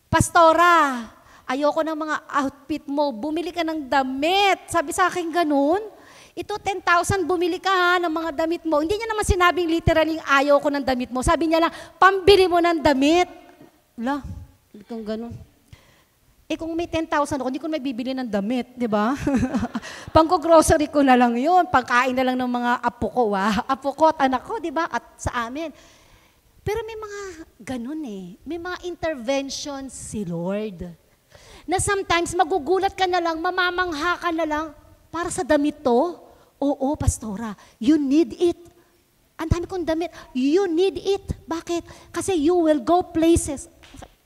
Pastora, ayoko ng mga outfit mo, bumili ka ng damit. Sabi sa akin ganun. Ito, 10,000, bumili ka ng mga damit mo. Hindi niya naman sinabing literally, ayaw ko ng damit mo. Sabi niya lang, pambili mo ng damit. Wala, kung ganun. Kung may 10,000 ako, hindi ko may bibili ng damit, di ba? Pangko-grocery ko na lang yun. Pangkain na lang ng mga apo ko, apo ko at anak ko, di ba? At sa amin. Pero may mga ganun May mga interventions si Lord. Na sometimes magugulat ka na lang, mamamangha ka na lang, para sa damit to? Oo, Pastora, you need it. Ang dami kong damit, you need it. Bakit? Kasi you will go places.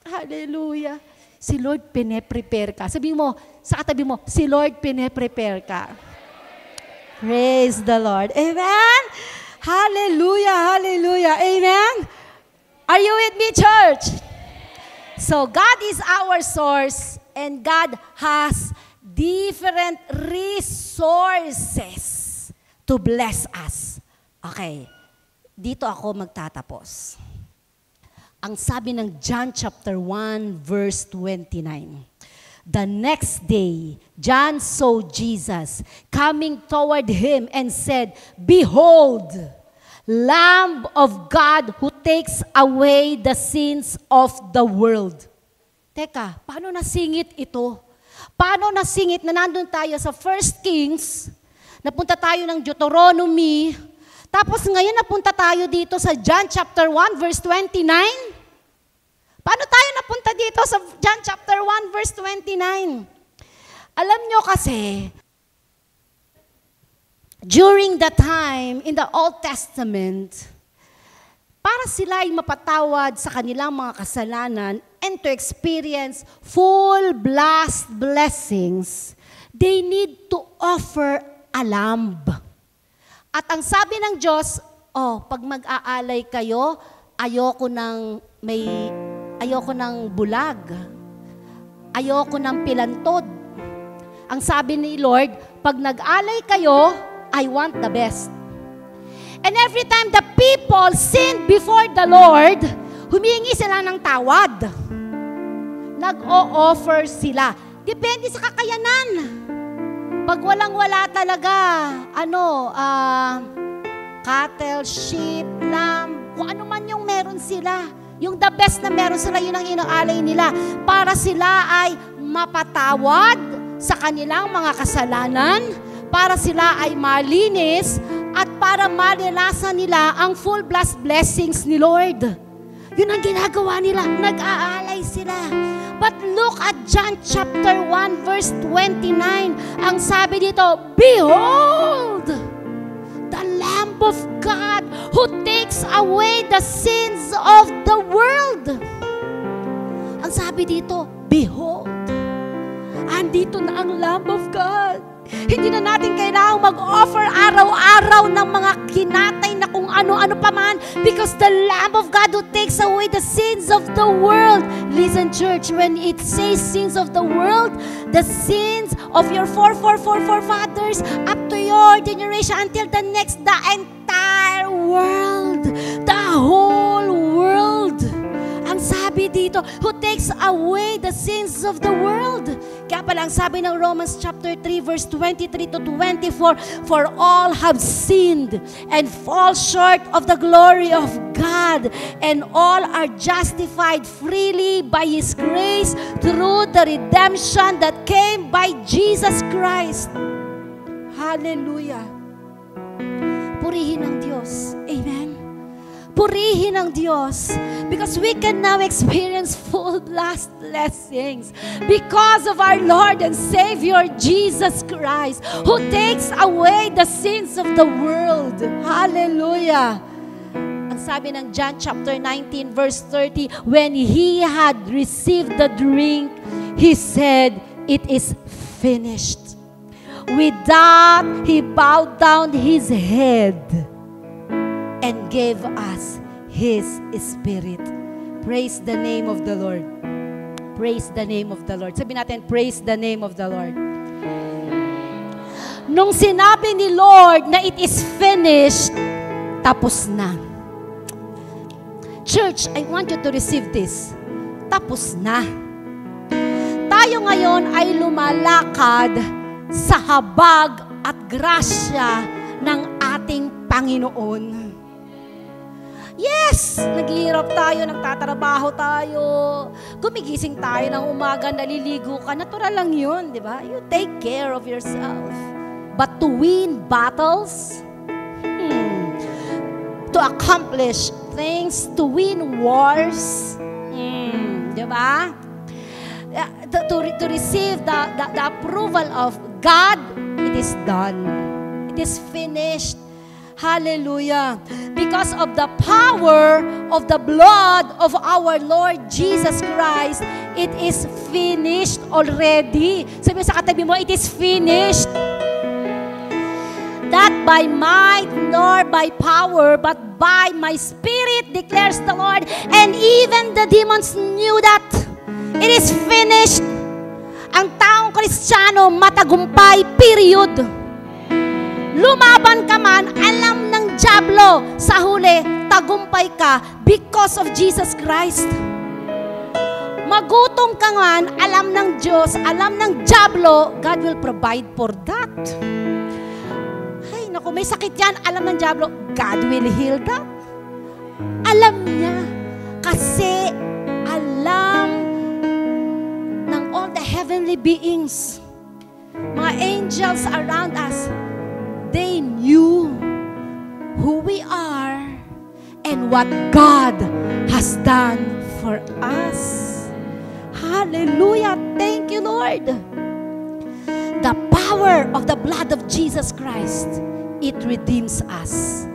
Hallelujah. Si Lord pine-prepare ka. Sabihin mo, sa katabi mo, si Lord pine-prepare ka. Praise the Lord. Amen? Hallelujah, hallelujah. Amen? Are you with me, church? So, God is our source and God has different resources to bless us. Okay, dito ako magtatapos. Ang sabi ng John chapter 1 verse 29. The next day, John saw Jesus coming toward him and said, Behold, Lamb of God who takes away the sins of the world. teka, paano nasingit ito? Paano nasingit na nandun tayo sa 1 Kings, napunta tayo ng Deuteronomy, tapos ngayon napunta tayo dito sa John chapter 1 verse 29? Paano tayo napunta dito sa John chapter 1 verse 29? Alam nyo kasi, during the time in the Old Testament, para sila ay mapatawad sa kanilang mga kasalanan and to experience full blast blessings, they need to offer a lamb. At ang sabi ng Diyos, pag mag-aalay kayo, ayoko ng bulag. Ayoko ng pilantod. Ang sabi ni Lord, pag nag-alay kayo, I want the best. And every time the people sinned before the Lord, humingi sila ng tawad. Nag-o-offer sila. Depende sa kakayanan. Pag walang-wala talaga, cattle, sheep, lamb, kung ano man yung meron sila, yung the best na meron sila, yun ang inaalay nila para sila ay mapatawad sa kanilang mga kasalanan, para sila ay malinis, at para maranasan nila ang full blast blessings ni Lord. Yun ang ginagawa nila, nag-aalay sila. But look at John chapter 1 verse 29. Ang sabi dito, behold, the Lamb of God who takes away the sins of the world. Ang sabi dito, behold, andito na ang Lamb of God. Hindi na natin kailangang mag-offer araw-araw ng mga kinatay na kung ano-ano pa man, because the Lamb of God who takes away the sins of the world. Listen, church, when it says sins of the world, the sins of your forefathers up to your generation until the entire world, the whole world. Ang sabi dito, who takes away the sins of the world. Kaya pala ang sabi ng Romans chapter 3 verse 23 to 24, for all have sinned and fall short of the glory of God, and all are justified freely by His grace through the redemption that came by Jesus Christ. Hallelujah. Purihin ang Diyos. Amen. Purihin ang Diyos, because we can now experience full blast blessings because of our Lord and Savior Jesus Christ, who takes away the sins of the world. Hallelujah. Ang sabi ng John chapter 19 verse 30, when He had received the drink, He said, it is finished. With that, He bowed down His head and gave us His Spirit. Praise the name of the Lord. Praise the name of the Lord. Sabi natin, praise the name of the Lord. Nung sinabi ni Lord na it is finished, tapos na. Church, I want you to receive this. Tapos na. Tayo ngayon ay lumalakad sa habag at grasya ng ating Panginoon. Yes! Naghihirap tayo, nagtatrabaho tayo, gumigising tayo ng umaga, naliligo ka. Natural lang yun, di ba? You take care of yourself. But to win battles, to accomplish things, to win wars, di ba? To receive the approval of God, it is done. It is finished. Hallelujah. Because of the power of the blood of our Lord Jesus Christ, it is finished already. Sabi mo sa katabi mo, it is finished. Not by might nor by power, but by my Spirit, declares the Lord. And even the demons knew that it is finished. Ang taong Kristiyano, matagumpay, period. Lumaban ka man, alam ng dyablo, sa huli, tagumpay ka because of Jesus Christ. Magutom ka man, alam ng Diyos, alam ng dyablo, God will provide for that. Ay, naku, may sakit yan, alam ng dyablo, God will heal that. Alam niya, kasi alam heavenly beings, mga angels around us, they knew who we are and what God has done for us. Hallelujah! Thank you, Lord. The power of the blood of Jesus Christ, it redeems us.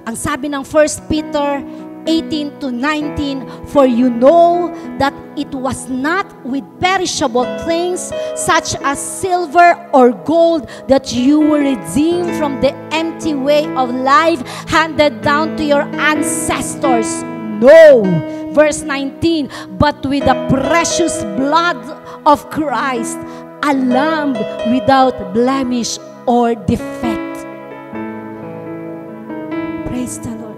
Ang sabi ng 1 Peter 18-19, for you know that it was not with perishable things such as silver or gold that you were redeemed from the empty way of life handed down to your ancestors. No. Verse 19, but with the precious blood of Christ, a lamb without blemish or defect. Praise the Lord.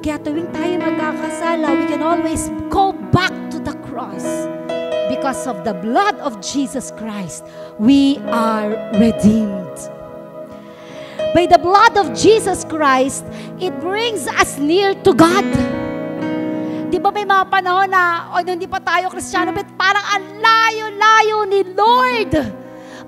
Kaya tuwing tayo magkakasala, we can always go back to the cross. Because of the blood of Jesus Christ, we are redeemed. By the blood of Jesus Christ, it brings us near to God. Di ba may mga panahon na, hindi pa tayo Kristiyano, but parang ang layo-layo ni Lord.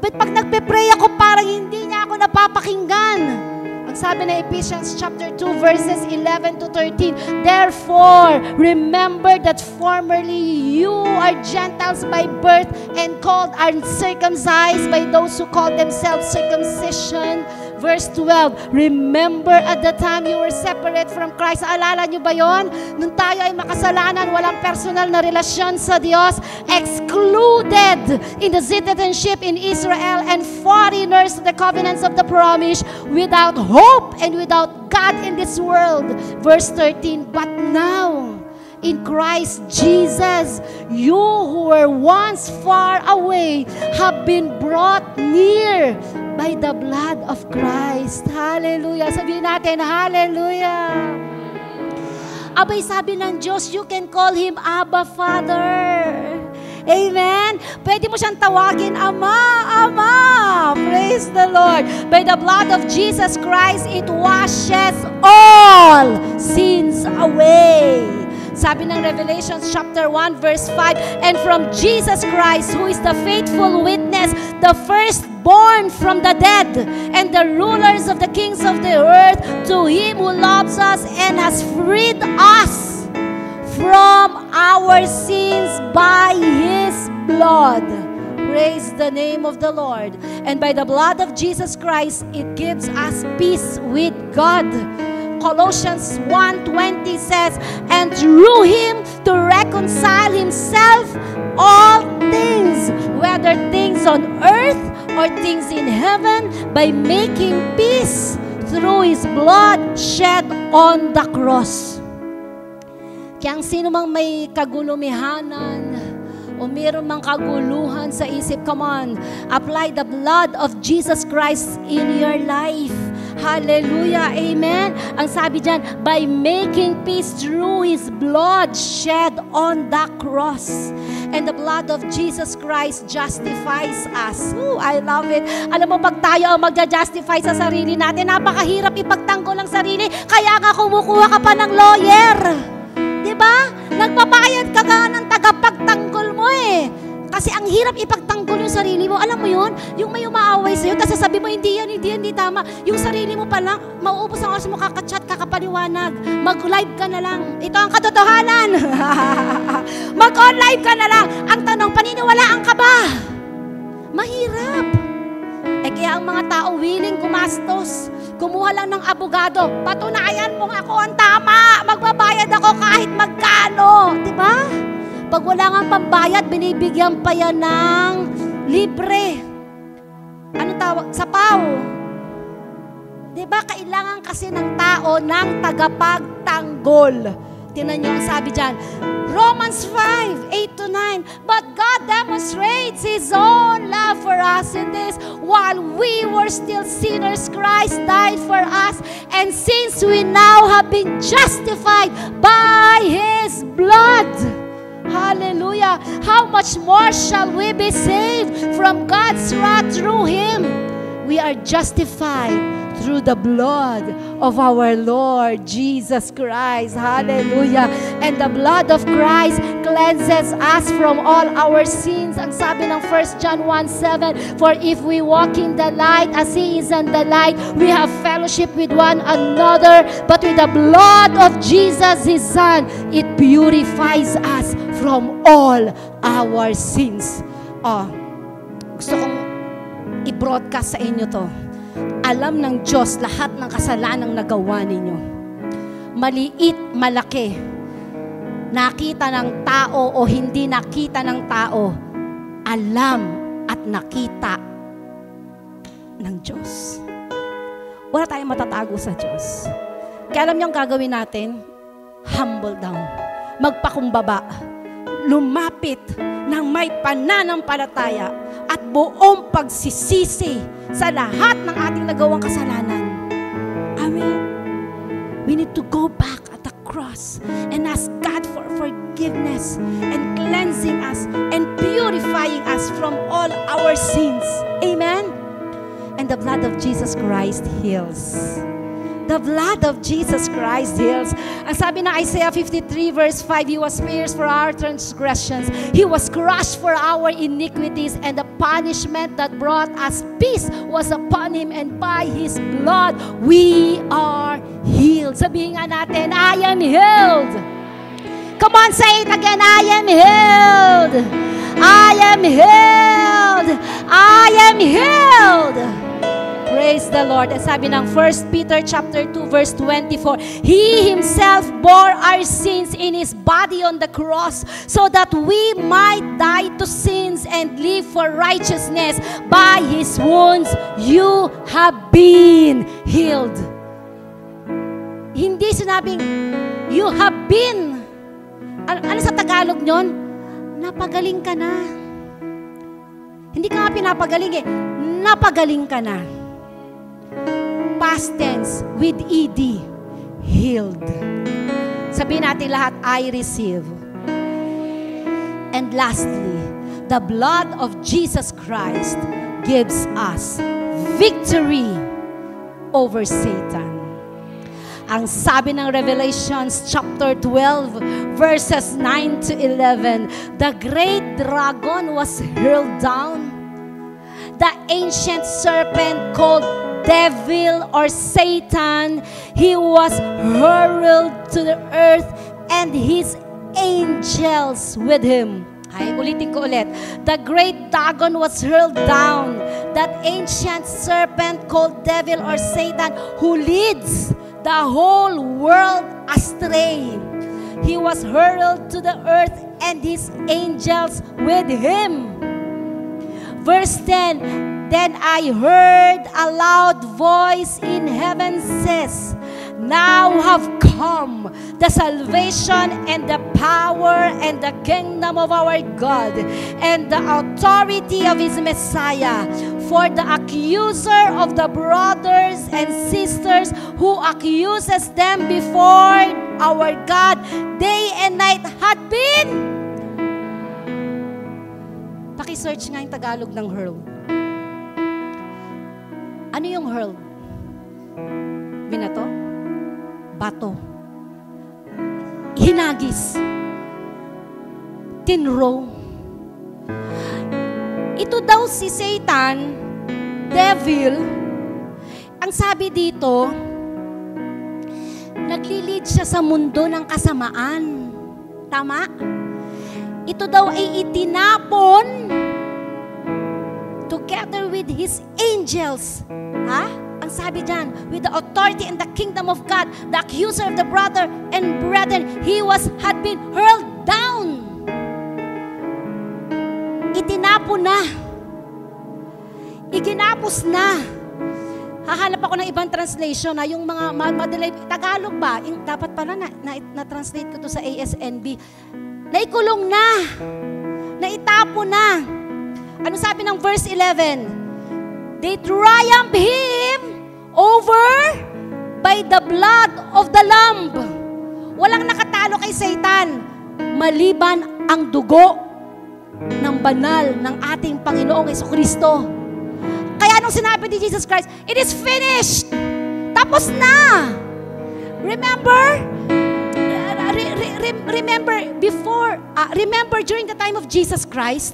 But pag nagpe-pray ako, parang hindi niya ako napapakinggan. Ang sabi na Ephesians chapter 2 verses 11-13, therefore, remember that formerly you are Gentiles by birth and called uncircumcised by those who call themselves circumcision. Verse 12, remember at the time you were separate from Christ. Alala nyo ba yon? Nung tayo ay makasalanan, walang personal na relasyon sa Diyos, excluded in the citizenship in Israel and foreigners to the covenants of the promise, without hope and without God in this world. Verse 13, but now, in Christ Jesus, you who were once far away have been brought near by the blood of Christ. Hallelujah. Sabihin natin, hallelujah. Abay, sabi ng Diyos, you can call Him Abba Father. Amen? Pwede mo siyang tawagin, Ama, Ama. Praise the Lord. By the blood of Jesus Christ, it washes all sins away. Sabi ng Revelation chapter 1 verse 5, and from Jesus Christ, who is the faithful witness, the firstborn from the dead, and the rulers of the kings of the earth, to Him who loves us and has freed us from our sins by His blood. Praise the name of the Lord. And by the blood of Jesus Christ, it gives us peace with God. Colossians 1:20 says, and through Him to reconcile Himself all things, whether things on earth or things in heaven, by making peace through His blood shed on the cross. Kaya ang sino mang may kagulumihanan o mayroon mang kaguluhan sa isip, come on, apply the blood of Jesus Christ in your life. Hallelujah, amen. Ang sabi dyan, by making peace through His blood shed on the cross. And the blood of Jesus Christ justifies us. Ooh, I love it. Alam mo, pag tayo ang magja-justify sa sarili natin, napakahirap ipagtanggol ang sarili. Kaya nga kumukuha ka pa ng lawyer. Diba? Nagbabayad ka nga ng tagapagtanggol mo eh. Kasi ang hirap ipagtanggol yung sarili mo. Alam mo yun? Yung may umaaway sa'yo, tapos sasabi mo, hindi tama. Yung sarili mo pa lang, mauubos ang oras mo, kakachat, kakapaliwanag. Mag-live ka na lang. Ito ang katotohanan. Mag-on-live ka na lang. Ang tanong, paniniwalaan ka ba? Mahirap. Kaya ang mga tao willing gumastos. Kumuha lang ng abogado. Patunayan mong ako ang tama. Magbabayad ako kahit magkano. Diba? Pag wala nga pambayad, binibigyan pa yan ng libre. Ano tawag? Sapaw. Diba? Kailangan kasi ng tao ng tagapagtanggol. Tingnan nyo ang sabi dyan. Romans 5, 8-9. But God demonstrates His own love for us in this. While we were still sinners, Christ died for us. And since we now have been justified by His blood, hallelujah, how much more shall we be saved from God's wrath through Him? We are justified through the blood of our Lord Jesus Christ. Hallelujah. And the blood of Christ cleanses us from all our sins. Ang sabi ng 1 John 1:7, for if we walk in the light as He is in the light, we have fellowship with one another. But with the blood of Jesus, His Son, it purifies us from all our sins. Gusto kong i-broadcast sa inyo to. Alam ng Diyos lahat ng kasalanang nagawa ninyo. Maliit, malaki. Nakita ng tao o hindi nakita ng tao, alam at nakita ng Diyos. Wala tayong matatago sa Diyos. Kaya alam niyo ang gagawin natin? Humble down. Magpakumbaba. Lumapit ng may pananampalataya at buong pagsisisi sa lahat ng ating nagawang kasalanan. Amen. We need to go back at the cross and ask God for forgiveness and cleansing us and purifying us from all our sins. Amen. And the blood of Jesus Christ heals. The blood of Jesus Christ heals. Ang sabi ng Isaiah 53 verse 5, He was pierced for our transgressions. He was crushed for our iniquities, and the punishment that brought us peace was upon Him, and by His blood we are healed. Sabihin nga natin, I am healed. Come on, say it again, I am healed. I am healed. I am healed. Praise the Lord. At sabi ng 1 Peter chapter 2 verse 24, He Himself bore our sins in His body on the cross so that we might die to sins and live for righteousness. By His wounds, you have been healed. Hindi sinabing, you have been. Ano sa Tagalog nyon? Napagaling ka na. Hindi ka nga pinapagaling eh. Napagaling ka na. Past tense with ED, healed. Sabihin natin lahat, I receive. And lastly, the blood of Jesus Christ gives us victory over Satan. Ang sabi ng Revelations chapter 12 verses 9 to 11, the great dragon was hurled down, the ancient serpent called devil or Satan. He was hurled to the earth and his angels with him. Ay, ulitin ko ulit. The great dragon was hurled down, that ancient serpent called devil or Satan, who leads the whole world astray. He was hurled to the earth and his angels with him. Verse 10, then I heard a loud voice in heaven says, now have come the salvation and the power and the kingdom of our God and the authority of His Messiah. For the accuser of the brothers and sisters who accuses them before our God day and night had been. Paki-search nga yung Tagalog ng hurled. Ano yung hurled? Binato? Bato. Hinagis. Tinrow. Ito daw si Satan, devil, ang sabi dito, naglilid siya sa mundo ng kasamaan. Tama? Ito daw ay itinapon together with his angels. Ha? Ang sabi dyan, with the authority and the kingdom of God, the accuser of the brother and brethren, had been hurled down. Itinapon na. Iginapos na. Hahanap ako ng ibang translation na yung mga madalay, Tagalog ba? Dapat pala na-translate ko to sa ASNB. Naikulong na. Naitapon na. Ano sabi ng verse 11? They triumph him over by the blood of the Lamb. Walang nakatalo kay Satan maliban ang dugo ng banal ng ating Panginoong Jesucristo. Kaya Kaya nung sinabi ni Jesus Christ, it is finished. Tapos na. Remember? Remember during the time of Jesus Christ,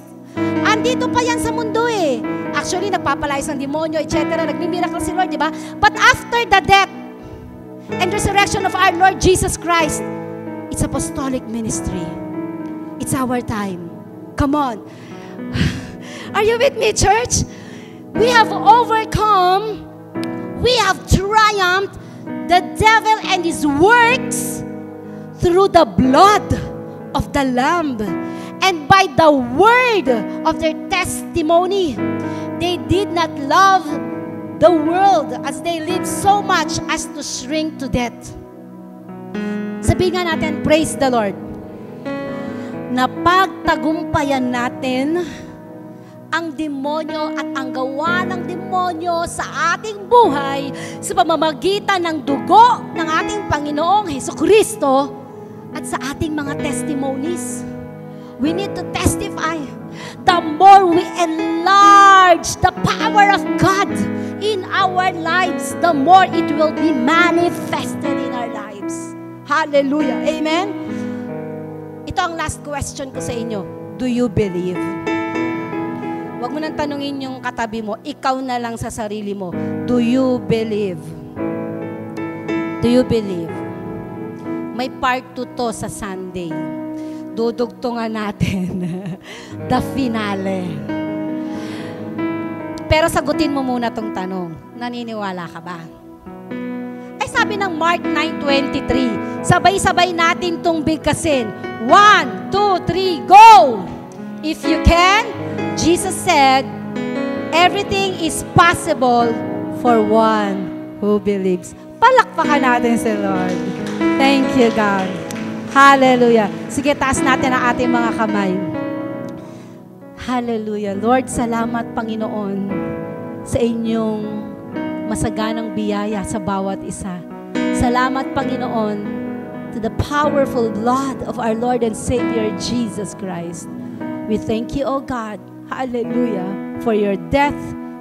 andito pa yan sa mundo eh. Actually, nagpapalayas ng demonyo, etc. Nagmimiracle si Lord, di ba? But after the death and resurrection of our Lord Jesus Christ, it's apostolic ministry. It's our time. Come on. Are you with me, church? We have overcome, we have triumphed the devil and his works through the blood of the Lamb and by the word of their testimony. They did not love the world as they lived so much as to shrink to death. Sabihin nga natin, praise the Lord. Napagtagumpayan natin ang demonyo at ang gawa ng demonyo sa ating buhay sa pamamagitan ng dugo ng ating Panginoong Hesukristo at sa ating mga testimonies. We need to testify. The more we enlarge the power of God in our lives, the more it will be manifested in our lives. Hallelujah. Amen? Ito ang last question ko sa inyo. Do you believe? Huwag mo nang tanungin yung katabi mo, ikaw na lang sa sarili mo. Do you believe? Do you believe? May part 2 to sa Sunday. Dudugtungan natin the finale. Pero sagutin mo muna tong tanong. Naniniwala ka ba? Ay sabi ng Mark 9:23, sabay-sabay natin tong bigkasin. 1, 2, 3, go! If you can, Jesus said, everything is possible for one who believes. Palakpakan natin si Lord. Thank you, God. Hallelujah. Sige, taas natin ang ating mga kamay. Hallelujah. Lord, salamat, Panginoon, sa inyong masaganang biyaya sa bawat isa. Salamat, Panginoon, to the powerful blood of our Lord and Savior, Jesus Christ. We thank you, O God, hallelujah, for your death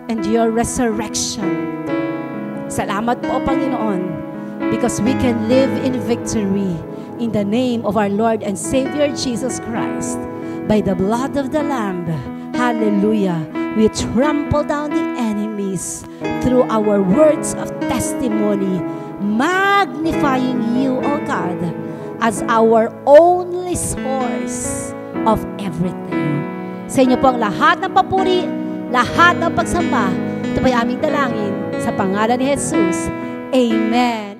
and your resurrection. Salamat po, Panginoon, because we can live in victory in the name of our Lord and Savior, Jesus Christ. By the blood of the Lamb, hallelujah, we trample down the enemies through our words of testimony, magnifying you, O God, as our only source of everything. Sa inyo po ang lahat ng papuri, lahat ng pagsamba. Ito po'y aming dalangin sa pangalan ni Jesus. Amen.